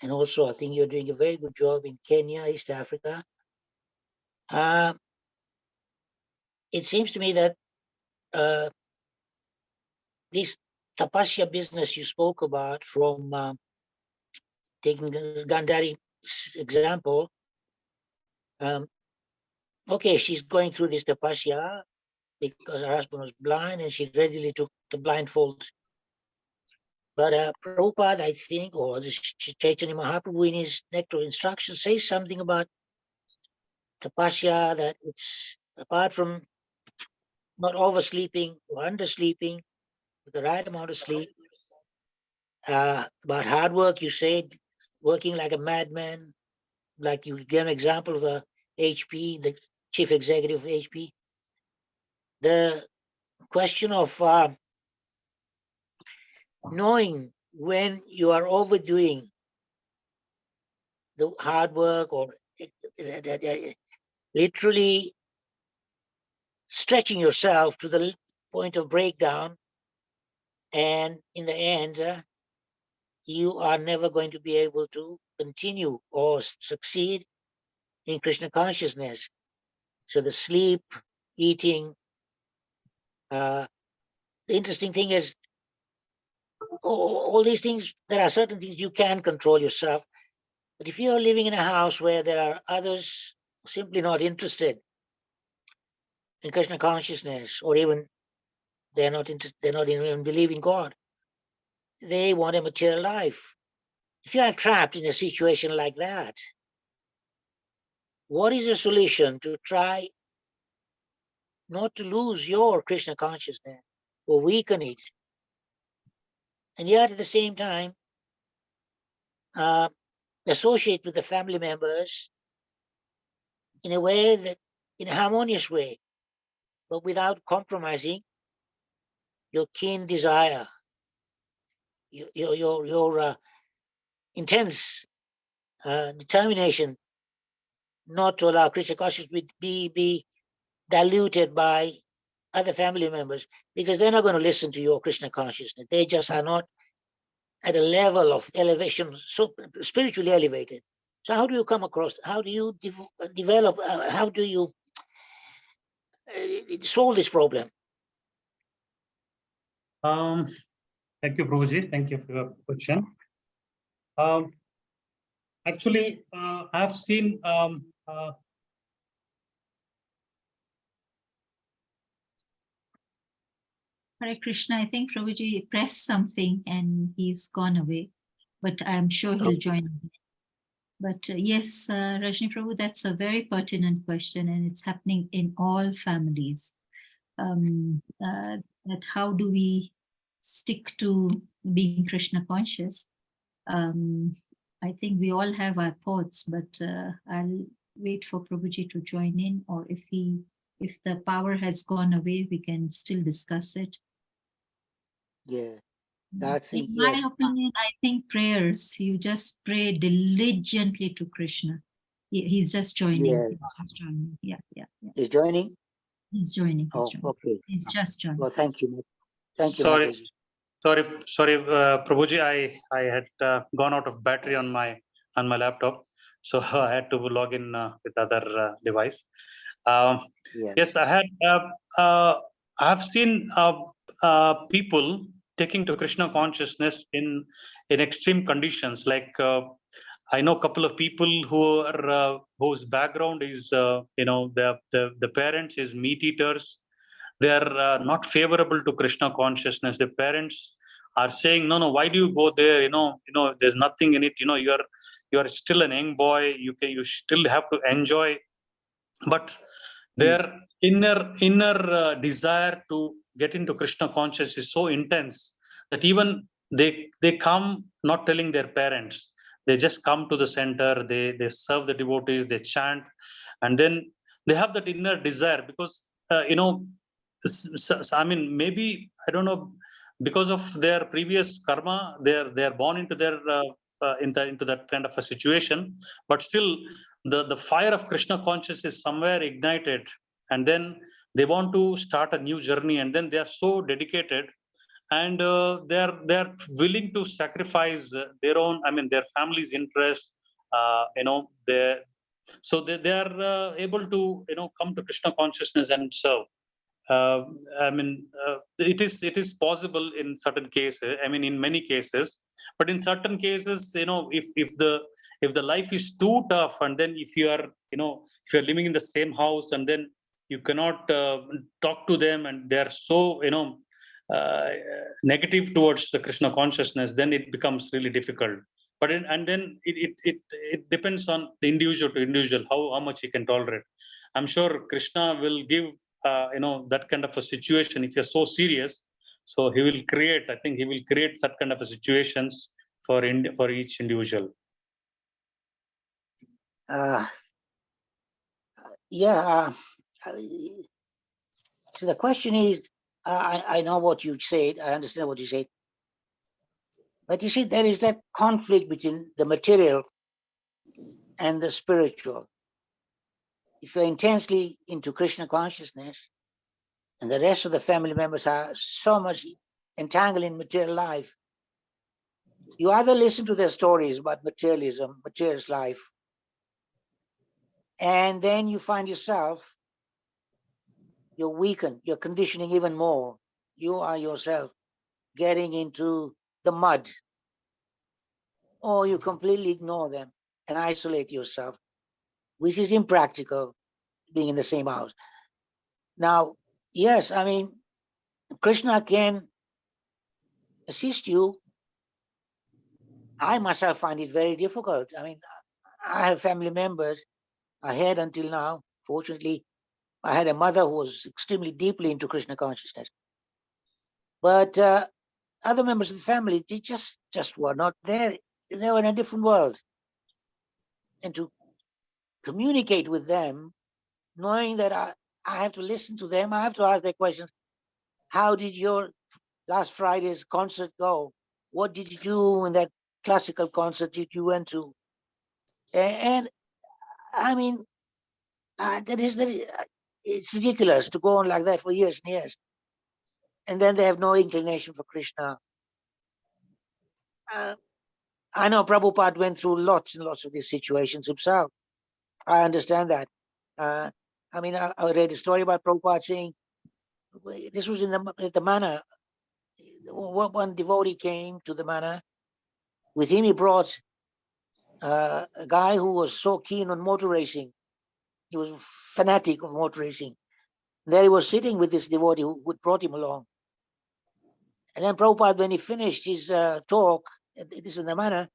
And also, I think you're doing a very good job in Kenya, East Africa. It seems to me that this tapasya business you spoke about, from taking Gandhari's example, okay, she's going through this tapasya because her husband was blind and she readily took the blindfold. But Prabhupada, I think, or the Chaitanya Mahaprabhu in his Nectar of Instruction says something about tapasya, that it's apart from not oversleeping or undersleeping, with the right amount of sleep. About hard work, you said, working like a madman, like you gave an example of the HP, the chief executive of HP. The question of knowing when you are overdoing the hard work or literally stretching yourself to the point of breakdown, and in the end, you are never going to be able to continue or succeed in Krishna consciousness. So the sleep, eating, the interesting thing is, all these things, there are certain things you can control yourself. But if you're living in a house where there are others simply not interested in Krishna consciousness, or even they're not even believing God, they want a material life. If you are trapped in a situation like that, what is the solution to try not to lose your Krishna consciousness or weaken it? And yet at the same time, associate with the family members in a way that, in a harmonious way, but without compromising your keen desire, your intense determination not to allow Krishna consciousness be diluted by other family members, because they're not going to listen to your Krishna consciousness. They just are not at a level of elevation, so spiritually elevated. So how do you come across, how do you develop, how do you solve this problem? Thank you, Prabhuji. Thank you for your question. Actually, I've seen Hare Krishna, I think Prabhuji pressed something and he's gone away, but I'm sure he'll join. But yes, Rajni Prabhu, that's a very pertinent question, and it's happening in all families. That how do we stick to being Krishna conscious? I think we all have our thoughts, but I'll wait for Prabhuji to join in, or if the power has gone away, we can still discuss it. Yeah, that's in my opinion, I think prayers, you just pray diligently to Krishna. He's just joining. Yeah. He's just joining. Yeah. He's joining? He's joining. Okay. He's just joining. Well, thank you. Thank you, sorry, Mataji. Prabhuji, I had gone out of battery on my laptop, so I had to log in with other device. Yes, I have seen people taking to Krishna consciousness in extreme conditions. Like I know a couple of people who are whose background is the parents is meat eaters. They are not favorable to Krishna consciousness. The parents are saying, no, why do you go there? There's nothing in it. You are still an young boy. You still have to enjoy. But their inner desire to get into Krishna consciousness is so intense that even they come not telling their parents. They just come to the center. They serve the devotees. They chant, and then they have that inner desire because I mean, maybe I don't know, because of their previous karma, they are born into their into that kind of a situation. But still, the fire of Krishna consciousness is somewhere ignited, and then they want to start a new journey, and then they are so dedicated, and they are willing to sacrifice their own, I mean, their family's interest. They are able to come to Krishna consciousness and serve. I mean, it is possible in certain cases. I mean, in many cases, but in certain cases, if If the life is too tough, and then if you are, if you're living in the same house, and then you cannot talk to them, and they are so, negative towards the Krishna consciousness, then it becomes really difficult. But and then it depends on the individual to individual how much he can tolerate. I'm sure Krishna will give that kind of a situation if you're so serious. So he will create. I think he will create that kind of a situations for each individual. Yeah. So the question is, I know what you said. I understand what you said. But you see, there is that conflict between the material and the spiritual. If you're intensely into Krishna consciousness, and the rest of the family members are so much entangled in material life, you either listen to their stories about materialism, materialist life, and then you find yourself, you're weakened, you're conditioning even more. You are yourself getting into the mud, or you completely ignore them and isolate yourself, which is impractical, being in the same house. Now, yes, I mean, Krishna can assist you. I myself find it very difficult. I mean, I have family members, I had until now, fortunately, I had a mother who was extremely deeply into Krishna consciousness. But other members of the family, they just were not there. They were in a different world. And to communicate with them, knowing that I have to listen to them, I have to ask their questions. How did your last Friday's concert go? What did you do in that classical concert that you went to? And I mean, it's ridiculous to go on like that for years and years. And then they have no inclination for Krishna. I know Prabhupada went through lots and lots of these situations himself. I understand that. I mean, I read a story about Prabhupada saying, this was at the manor. One devotee came to the manor. With him, he brought a guy who was so keen on motor racing. He was a fanatic of motor racing. And there he was sitting with this devotee who brought him along. And then Prabhupada, when he finished his talk, this is the manor,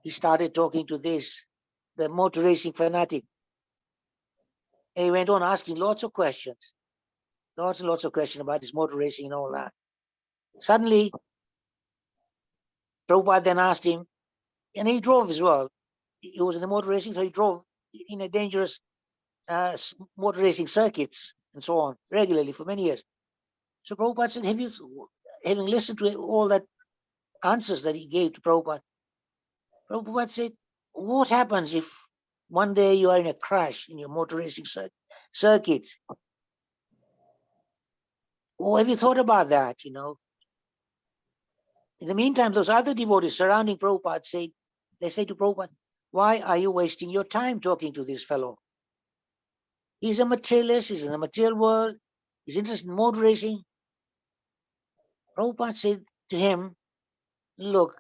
he started talking to the motor racing fanatic. And he went on asking lots of questions, lots and lots of questions about his motor racing and all that. Suddenly, Prabhupada then asked him, and he drove as well. He was in the motor racing, so he drove in a dangerous motor racing circuits and so on regularly for many years. So Prabhupada said, having listened to all that answers that he gave to Prabhupada, Prabhupada said, what happens if one day you are in a crash in your motor racing circuit? Oh, have you thought about that, In the meantime, those other devotees surrounding Prabhupada they say to Prabhupada, why are you wasting your time talking to this fellow? He's a materialist, he's in the material world, he's interested in motor racing. Prabhupada said to him, look,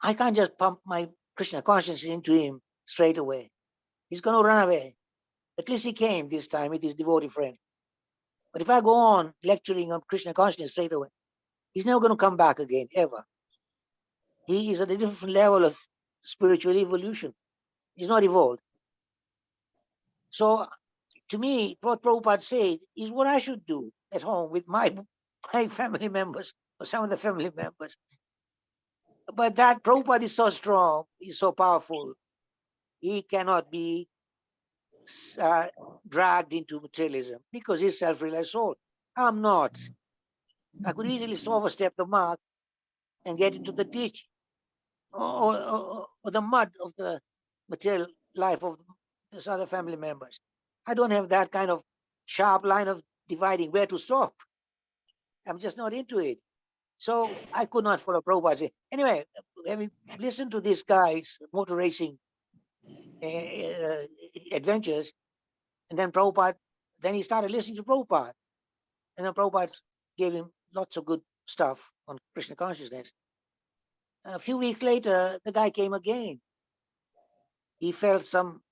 I can't just pump my Krishna consciousness into him straight away. He's going to run away. At least he came this time with his devotee friend. But if I go on lecturing on Krishna consciousness straight away, he's never going to come back again, ever. He is at a different level of spiritual evolution. He's not evolved. So to me, what Prabhupada said is what I should do at home with my family members or some of the family members. But that Prabhupada is so strong, he's so powerful, he cannot be dragged into materialism because he's self-realized soul. I'm not. I could easily overstep the mark and get into the ditch or the mud of the material life of these other family members. I don't have that kind of sharp line of dividing where to stop. I'm just not into it. So I could not follow Prabhupada. Anyway, having listened to this guy's motor racing adventures, and then he started listening to Prabhupada. And then Prabhupada gave him lots of good stuff on Krishna consciousness. A few weeks later, the guy came again. he felt some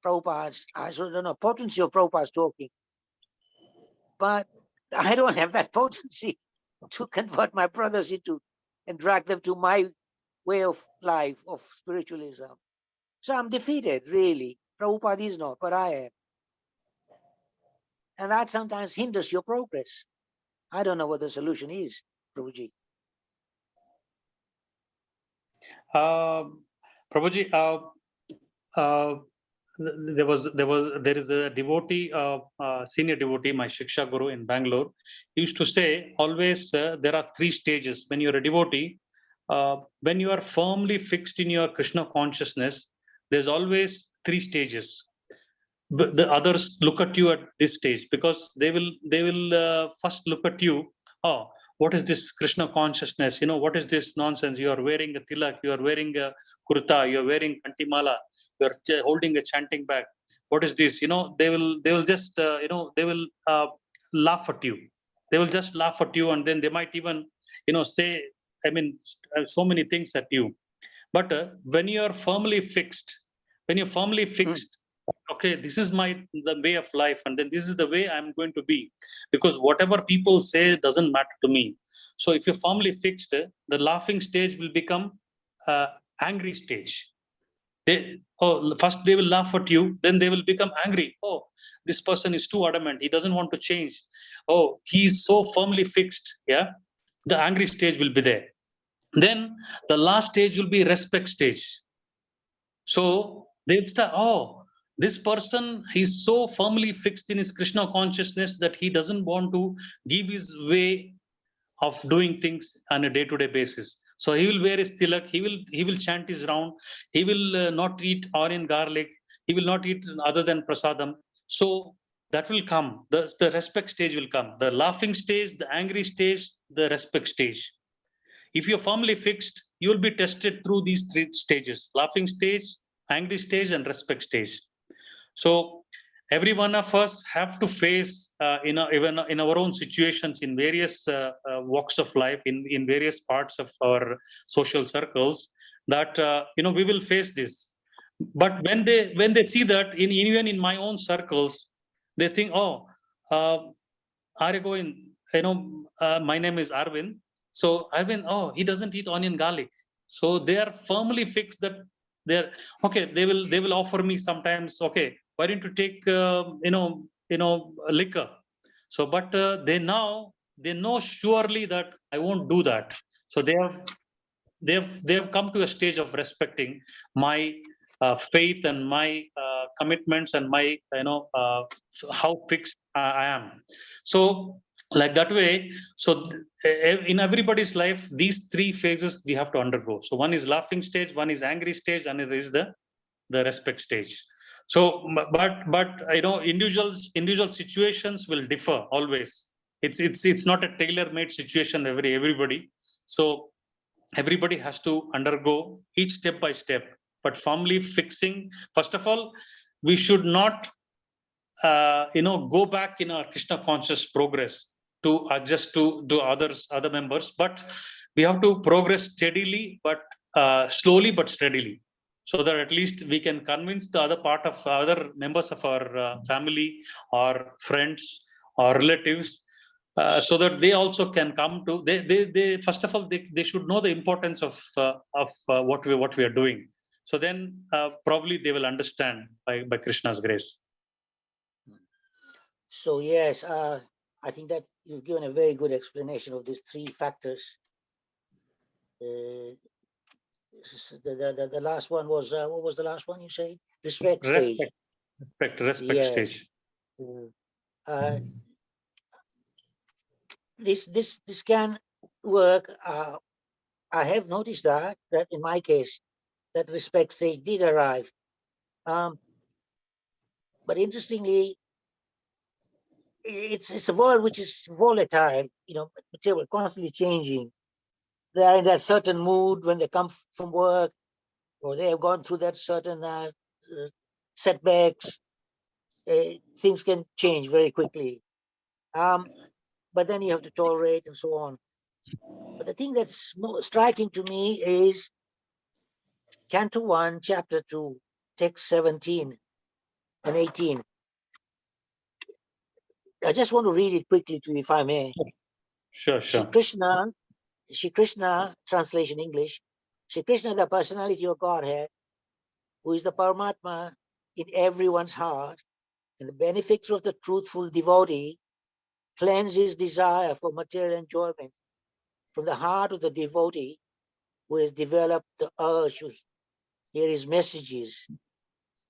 Prabhupada's, I don't know, potency of Prabhupada's talking. But I don't have that potency to convert my brothers into and drag them to my way of life of spiritualism. So I'm defeated, really. Prabhupada is not, but I am. And that sometimes hinders your progress. I don't know what the solution is, Prabhuji. Prabhuji, there is a devotee, senior devotee, my Shiksha Guru in Bangalore. He used to say always there are three stages when you're a devotee. When you are firmly fixed in your Krishna consciousness, there's always three stages. But the others look at you at this stage because they will first look at you. Oh, what is this Krishna consciousness? What is this nonsense? You are wearing a tilak, you are wearing a kurta, you are wearing kantimala, you are holding a chanting bag. What is this? They will just they will laugh at you. They will just laugh at you, and then they might even say, I mean, so many things at you. But when you are firmly fixed, okay, this is the way of life, and then this is the way I'm going to be, because whatever people say doesn't matter to me. So if you're firmly fixed, the laughing stage will become angry stage. First they will laugh at you, then they will become angry. Oh, this person is too adamant, he doesn't want to change. Oh, he's so firmly fixed. Yeah, the angry stage will be there. Then the last stage will be respect stage. So they'll start, oh, this person, he's so firmly fixed in his Krishna consciousness that he doesn't want to give his way of doing things on a day-to-day basis. So he will wear his tilak, he will chant his round, he will not eat onion garlic, he will not eat other than prasadam. So that will come, the respect stage will come, the laughing stage, the angry stage, the respect stage. If you're firmly fixed, you will be tested through these three stages: laughing stage, angry stage, and respect stage. So every one of us have to face even in our own situations, in various walks of life, in various parts of our social circles, that we will face this. But when they see that even in my own circles, they think, oh, Arya Govind, my name is Arvind. So Arvind, oh, he doesn't eat onion garlic. So they are firmly fixed that they're okay. They will offer me sometimes. Okay, why don't you take liquor? So, but they know surely that I won't do that. So they have come to a stage of respecting my faith and my commitments and my how fixed I am. So like that way, so in everybody's life, these three phases we have to undergo. So one is laughing stage, one is angry stage, and it is the respect stage. So but individual situations will differ always. It's not a tailor-made situation everybody. So everybody has to undergo each step by step, but firmly fixing. First of all, we should not go back in our Krishna conscious progress to adjust to other members, but we have to progress steadily, but slowly but steadily, so that at least we can convince the other members of our family or friends or relatives, so that they also can come to they first of all they should know the importance of what we are doing. So then probably they will understand by Krishna's grace. So yes, I think that you've given a very good explanation of these three factors. The last one was what was the last one you said? Respect stage. Respect stage. This can work. I have noticed that in my case, that respect stage did arrive. But interestingly, it's a world which is volatile, material, constantly changing. They are in that certain mood when they come from work, or they have gone through that certain setbacks. Things can change very quickly. But then you have to tolerate and so on. But the thing that's more striking to me is Canto 1, Chapter 2, text 17 and 18. I just want to read it quickly to you, if I may. Sure, Shri Krishna, translation English. Shri Krishna, the personality of Godhead, who is the Paramatma in everyone's heart, and the benefactor of the truthful devotee, cleanses desire for material enjoyment from the heart of the devotee who has developed the urge to hear his messages,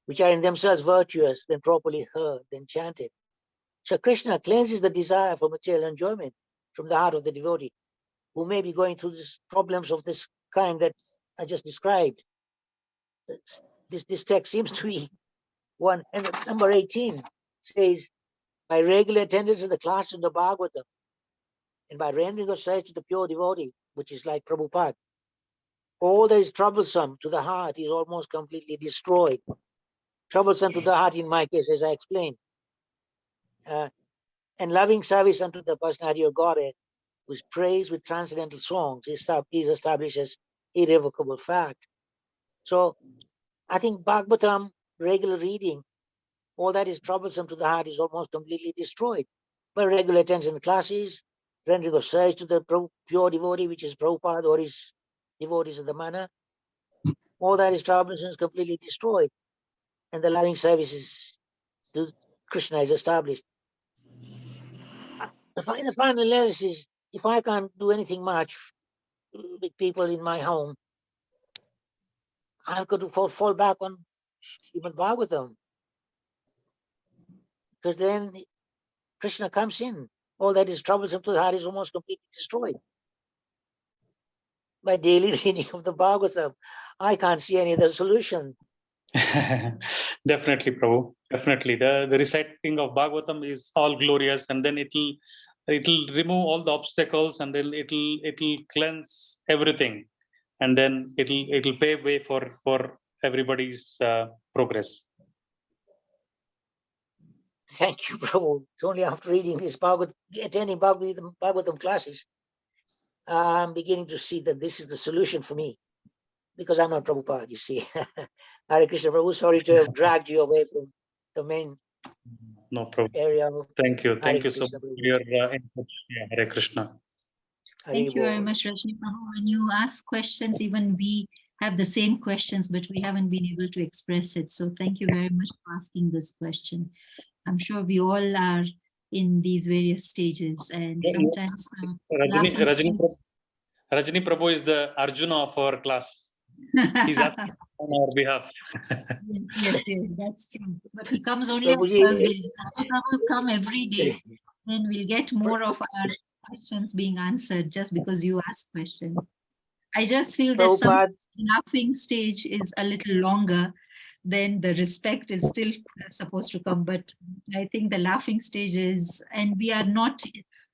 which are in themselves virtuous when properly heard and chanted. So Krishna cleanses the desire for material enjoyment from the heart of the devotee who may be going through these problems of this kind that I just described. This text seems to be one. And number 18 says, by regular attendance in the class in the Bhagavatam, and by rendering of service to the pure devotee, which is like Prabhupada, all that is troublesome to the heart is almost completely destroyed. Troublesome to the heart in my case, as I explained. And loving service unto the personality of Godhead, whose praise with transcendental songs is established as irrevocable fact. So I think Bhagavatam, regular reading, all that is troublesome to the heart is almost completely destroyed. By regular attendance in classes, rendering of service to the pure devotee, which is Prabhupada or his devotees of the manner, all that is troublesome is completely destroyed. And the loving services to Krishna is established. The final analysis, if I can't do anything much with people in my home, I've got to fall back on Srimad Bhagavatam. Because then Krishna comes in. All that is troublesome to the heart is almost completely destroyed. By daily reading of the Bhagavatam, I can't see any other solution. Definitely, Prabhu. Definitely. The reciting of Bhagavatam is all glorious, and then it'll remove all the obstacles, and then it'll cleanse everything, and then it'll pave way for everybody's progress. Thank you, Prabhu. It's only after reading this attending Bhagavatam classes, I'm beginning to see that this is the solution for me. Because I'm not Prabhupada, you see. Hare Krishna, Prabhu, sorry to have dragged you away from the main No problem. area. Thank you. Hare Thank you so Krishna, much Prabhu. for your input. Yeah, Hare Krishna. Thank you very Hare much, Rajni Prabhu. When you ask questions, even we have the same questions, but we haven't been able to express it. So thank you very much for asking this question. I'm sure we all are in these various stages, and sometimes Rajni Prabhu is the Arjuna of our class. He's asking on our behalf. yes, that's true. But he comes only on Prabhuji, Thursdays. Prabhu come every day, then we'll get more of our questions being answered just because you ask questions. I just feel that some laughing stage is a little longer, then the respect is still supposed to come. But I think the laughing stage is, and we are not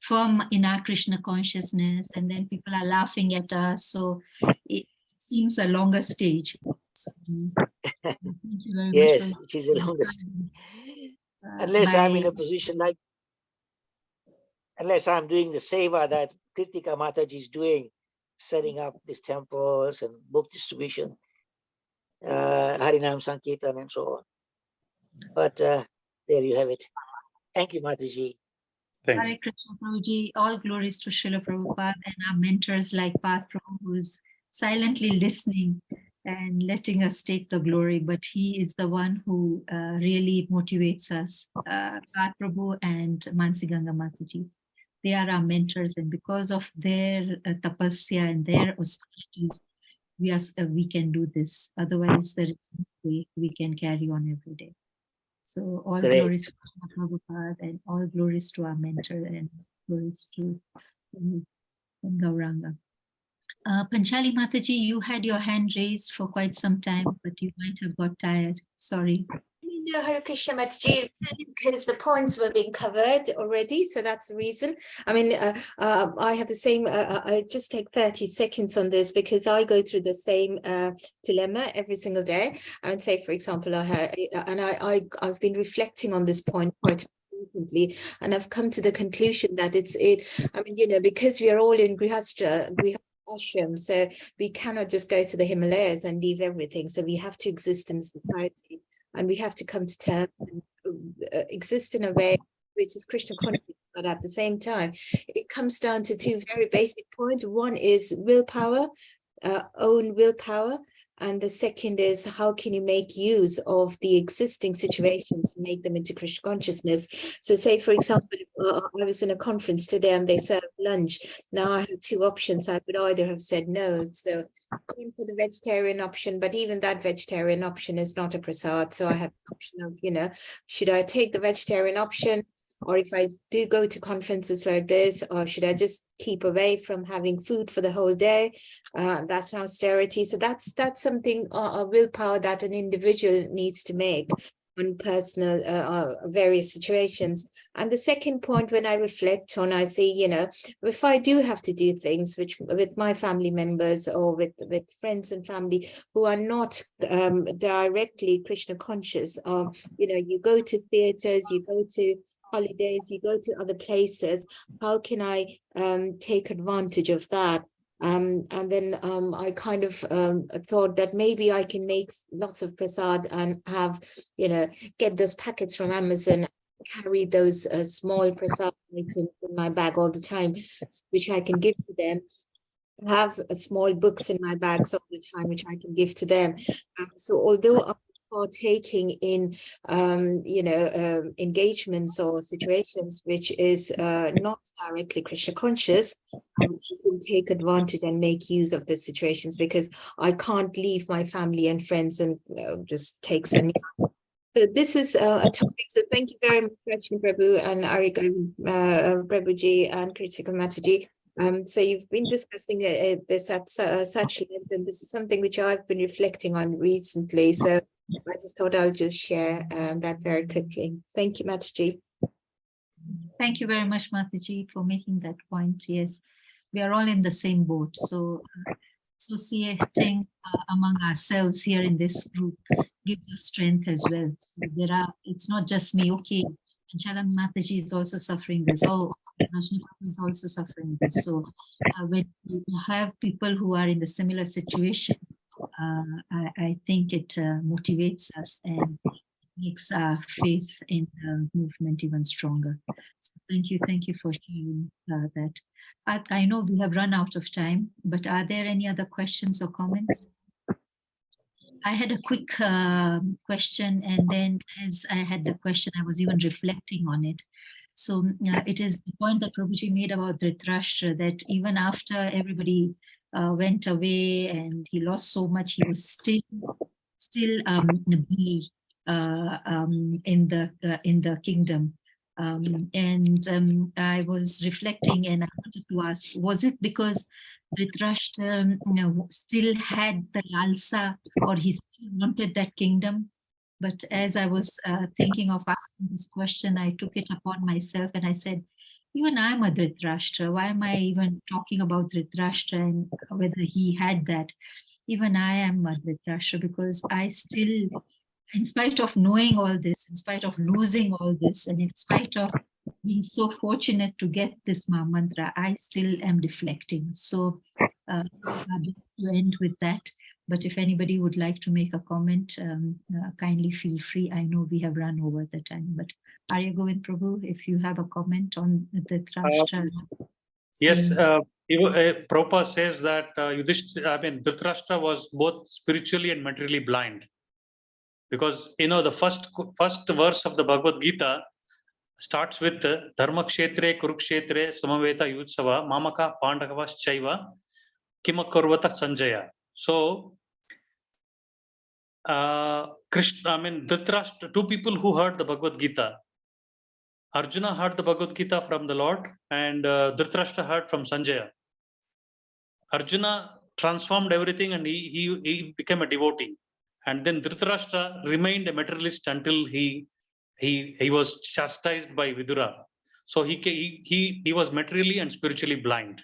firm in our Krishna consciousness, and then people are laughing at us. So it seems a longer stage. So, thank you very yes, much. it is the longest. Unless I'm in a position like, unless I'm doing the seva that Kritika Mataji is doing, setting up these temples and book distribution, Harinam Sankirtan and so on. But there you have it. Thank you, Mataji. Hare Krishna, Prabhuji. All glories to Srila Prabhupada and our mentors like Path Prabhu, who's silently listening and letting us take the glory, but he is the one who really motivates us. Path Prabhu and Mansi Ganga Mataji. They are our mentors, and because of their tapasya and their austerities, we can do this. Otherwise, there is no way we can carry on every day. So all glories to Prabhupada and all glories to our mentor and glories to Gauranga. Panchali Mataji, you had your hand raised for quite some time, but you might have got tired. Sorry. No, Hare Krishna Mataji, because the points were being covered already, so that's the reason. I mean, I have the same, I just take 30 seconds on this because I go through the same dilemma every single day. I would say, for example, I've been reflecting on this point quite recently, and I've come to the conclusion that I mean, you know, because we are all in Grihastha ashram, so we cannot just go to the Himalayas and leave everything. So we have to exist in society, and we have to come to terms and exist in a way which is Krishna conscious. But at the same time, it comes down to two very basic points. One is willpower, own willpower. And the second is, how can you make use of the existing situations and make them into Krishna consciousness? So say, for example, I was in a conference today and they served lunch. Now I have two options. I could either have said no. So going for the vegetarian option, but even that vegetarian option is not a prasad. So I had the option of, should I take the vegetarian option? Or if I do go to conferences like this, or should I just keep away from having food for the whole day? That's an austerity. So that's something, a willpower that an individual needs to make on personal various situations. And the second point, when I reflect on, I say, if I do have to do things which with my family members or with friends and family who are not directly Krishna conscious, or you go to theaters, you go to holidays, you go to other places, how can I take advantage of that? And then I kind of thought that maybe I can make lots of prasad and have, get those packets from Amazon, carry those small prasad items in my bag all the time, which I can give to them. Have small books in my bags all the time, which I can give to them. So although I'm partaking in engagements or situations which is not directly Krishna conscious, I can take advantage and make use of the situations, because I can't leave my family and friends and just take sannyas. So this is a topic. So thank you very much, Rachni Prabhu and Arya Prabhuji and Kritika Mataji. So you've been discussing this at such length, and this is something which I've been reflecting on recently. So I just thought I'll just share that very quickly. Thank you, Mataji. Thank you very much, Mataji, for making that point. Yes, we are all in the same boat. So associating among ourselves here in this group gives us strength as well. So it's not just me. Okay, Chalam Mataji is also suffering this. Oh, Rajni is also suffering this. So when you have people who are in the similar situation, I think it motivates us and makes our faith in the movement even stronger. So thank you for sharing that. I know we have run out of time, but are there any other questions or comments? I had a quick question, and then as I had the question, I was even reflecting on it. So it is the point that Prabhuji made about Dhritarashtra, that even after everybody went away and he lost so much, he was still in the kingdom. I was reflecting, and I wanted to ask, was it because Dhritarashtra still had the lalsa, or he still wanted that kingdom? But as I was thinking of asking this question, I took it upon myself and I said, even I'm a Dhritarashtra. Why am I even talking about Dhritarashtra and whether he had that? Even I am a Dhritarashtra, because I still, in spite of knowing all this, in spite of losing all this, and in spite of being so fortunate to get this Mahamantra, I still am deflecting. So I'd like to end with that. But if anybody would like to make a comment, kindly feel free. I know we have run over the time, but Arya Govind Prabhu, if you have a comment on the Dhritarashtra. Yes, Prabhupada says that Dhritarashtra was both spiritually and materially blind. Because the first verse of the Bhagavad Gita starts with Dharma Kshetre Kurukshetre Samaveta Yutsava Mamaka Pandavas Chaiva Kimakurvata Sanjaya. So Krishna, Dhritarashtra, two people who heard the Bhagavad Gita. Arjuna heard the Bhagavad Gita from the Lord, and Dhritarashtra heard from Sanjaya. Arjuna transformed everything and he became a devotee. And then Dhritarashtra remained a materialist until he was chastised by Vidura. So he was materially and spiritually blind.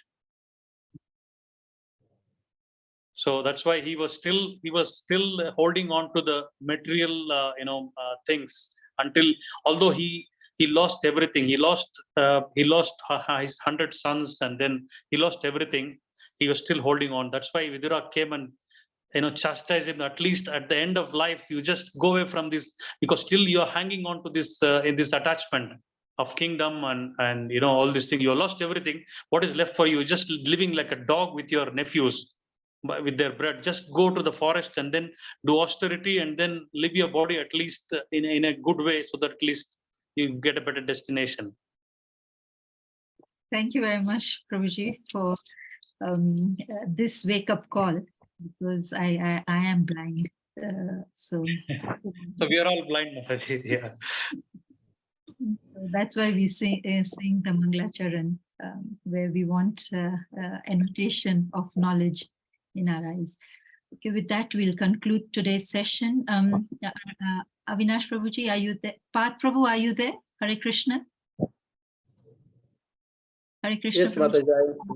So that's why he was still holding on to the material things until, although he lost everything. He lost his 100 sons, and then he lost everything. he was still holding on. That's why Vidura came and chastise him. At least at the end of life, you just go away from this, because still you are hanging on to this in this attachment of kingdom and all these things. You lost everything. What is left for you? Just living like a dog with your nephews, with their bread. Just go to the forest and then do austerity and then live your body at least in a good way, so that at least you get a better destination. Thank you very much, Prabhuji, for this wake-up call, because I am blind. So we are all blind, Mataji. Yeah. So that's why we sing the Mangalacharan, where we want annotation of knowledge in our eyes. Okay, with that, we'll conclude today's session. Avinash Prabhuji, are you there? Path Prabhu, are you there? Hare Krishna. Hare Krishna. Yes, Mataji.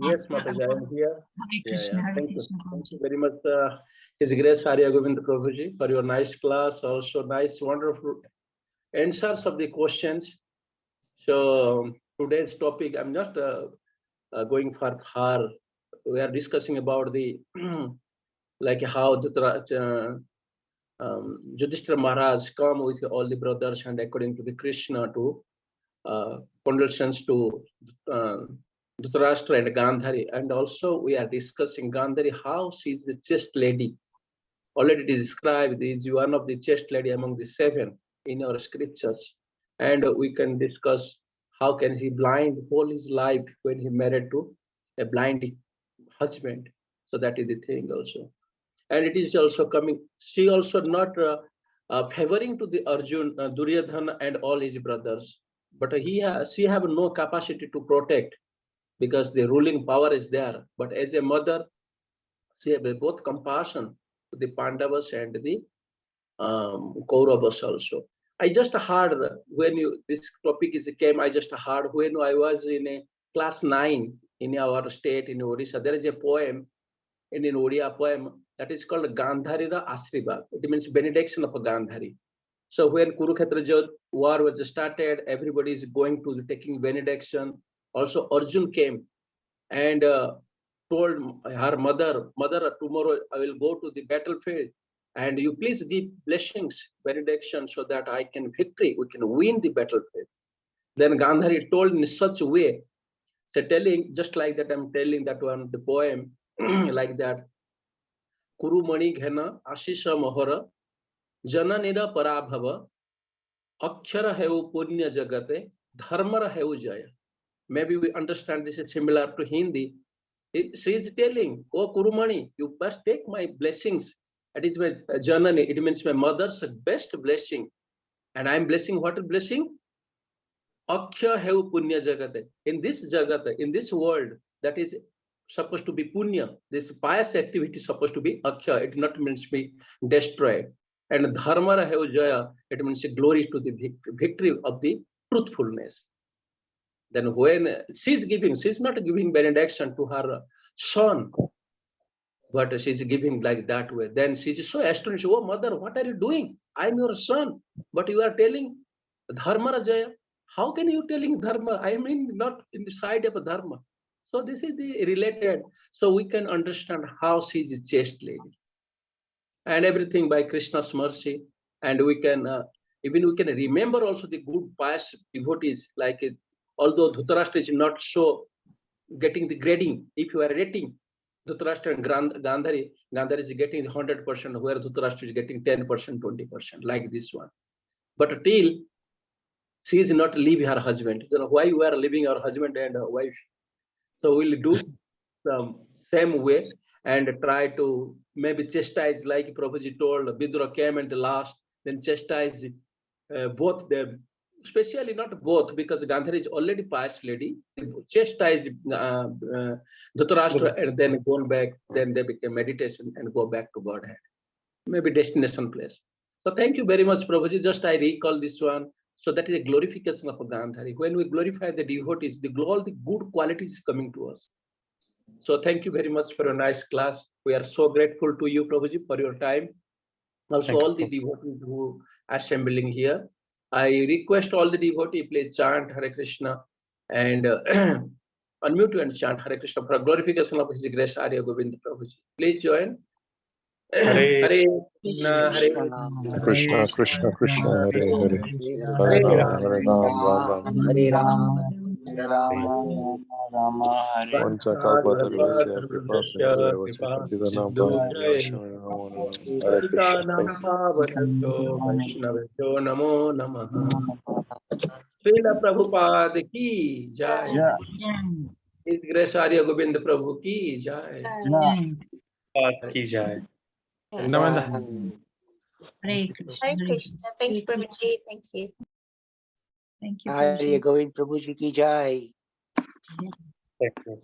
Yes, Mataji, I am here. Hare Krishna. Hare Thank you. Krishna. Thank you very much, His Grace Arya Govinda Prabhuji, for your nice class. Also, nice, wonderful answers of the questions. So today's topic, I'm just going for far. We are discussing about the like how the Yudhishthira Maharaj come with all the brothers and according to the Krishna to condolences to Dhritarashtra and Gandhari. And also we are discussing Gandhari, how she is the chaste lady. Already described, is one of the chaste lady among the 7 in our scriptures. And we can discuss how can he blind all his life when he married to a blind husband. So that is the thing also. And it is also coming, she also not favoring to the Arjun, Duryodhana and all his brothers. But she have no capacity to protect because the ruling power is there. But as a mother, she have both compassion to the Pandavas and the Kauravas also. I just heard when this topic came, I just heard when I was in a class 9 in our state in Odisha, there is a poem in an Odia poem that is called Gandharira Asriva. It means benediction of Gandhari. So when Kurukshetra war was started, everybody is going to taking benediction. Also Arjun came and told her mother, tomorrow I will go to the battlefield and you please give blessings, benediction, so that I can victory, we can win the battlefield. Then Gandhari told in such a way, so telling, just like that I'm telling that one, the poem like that. Kuru mani ghena ashisha mohara jananira parabhava akshara heu punya jagate dharmara heu jaya. Maybe we understand this is similar to Hindi. She is telling, oh Kurumani, you must take my blessings. It is my janani, it means my mother's best blessing. And I'm blessing what blessing? Aksha heu punya jagate. In this jagata, in this world, that is supposed to be punya. This pious activity is supposed to be aksha. It not means be destroyed. And dharmara heu jaya, it means glory to the victory of the truthfulness. Then when she's not giving benediction to her son, but she's giving like that way. Then she's so astonished. Oh mother, what are you doing? I'm your son, but you are telling dharma jaya. How can you telling dharma? I mean, not in the side of a dharma. So this is the related. So we can understand how she's a chaste lady, and everything by Krishna's mercy. And we can even we can remember also the good pious devotees. Like although Dhritarashtra is not so getting the grading, if you are rating Dhritarashtra and Gandhari is getting 100%, where Dhritarashtra is getting 10%, 20%, like this one. But till she is not leaving her husband. You know why you are leaving our husband and wife? So we'll do the same way and try to maybe chastise, like Prabhuji told, Vidura came and the last, then chastise both them. Especially not both, because Gandhari is already pious lady. Chastise Dhritarashtra and then go back, then they become meditation and go back to Godhead. Maybe destination place. So thank you very much, Prabhuji. Just I recall this one. So that is a glorification of Gandhari. When we glorify the devotees, all the good qualities is coming to us. So thank you very much for a nice class. We are so grateful to you, Prabhuji, for your time. Also, all the devotees who are assembling here. I request all the devotees, please chant Hare Krishna and unmute and chant Hare Krishna for glorification of His Grace Arya Govinda Prabhuji. Please join. Hare Hare Krishna, Hare Krishna, Krishna, Krishna, Hare Hare, Hare Hare Ram, Ram, Hare Ram, Ram Ram. Hare Ram, Hare Rama, Rama Hare Panchakalpatarusya kripa sindhudeva Kripa patitanam Sindhu Jai pavanebhyo namo namo. Hare Krishna. Patitanam Thank you. Pavanebhyo Vaishnavebhyo Namo Namaha. Srila Prabhupada ki jai. His Grace Arya Govinda Prabhu ki jai. Ki Jai. Hare Krishna. Hare Krishna. Thank you, Prabhuji. Thank you. Thank you, Arya Prabhuji. Govinda Prabhuji ki jai. Thank you.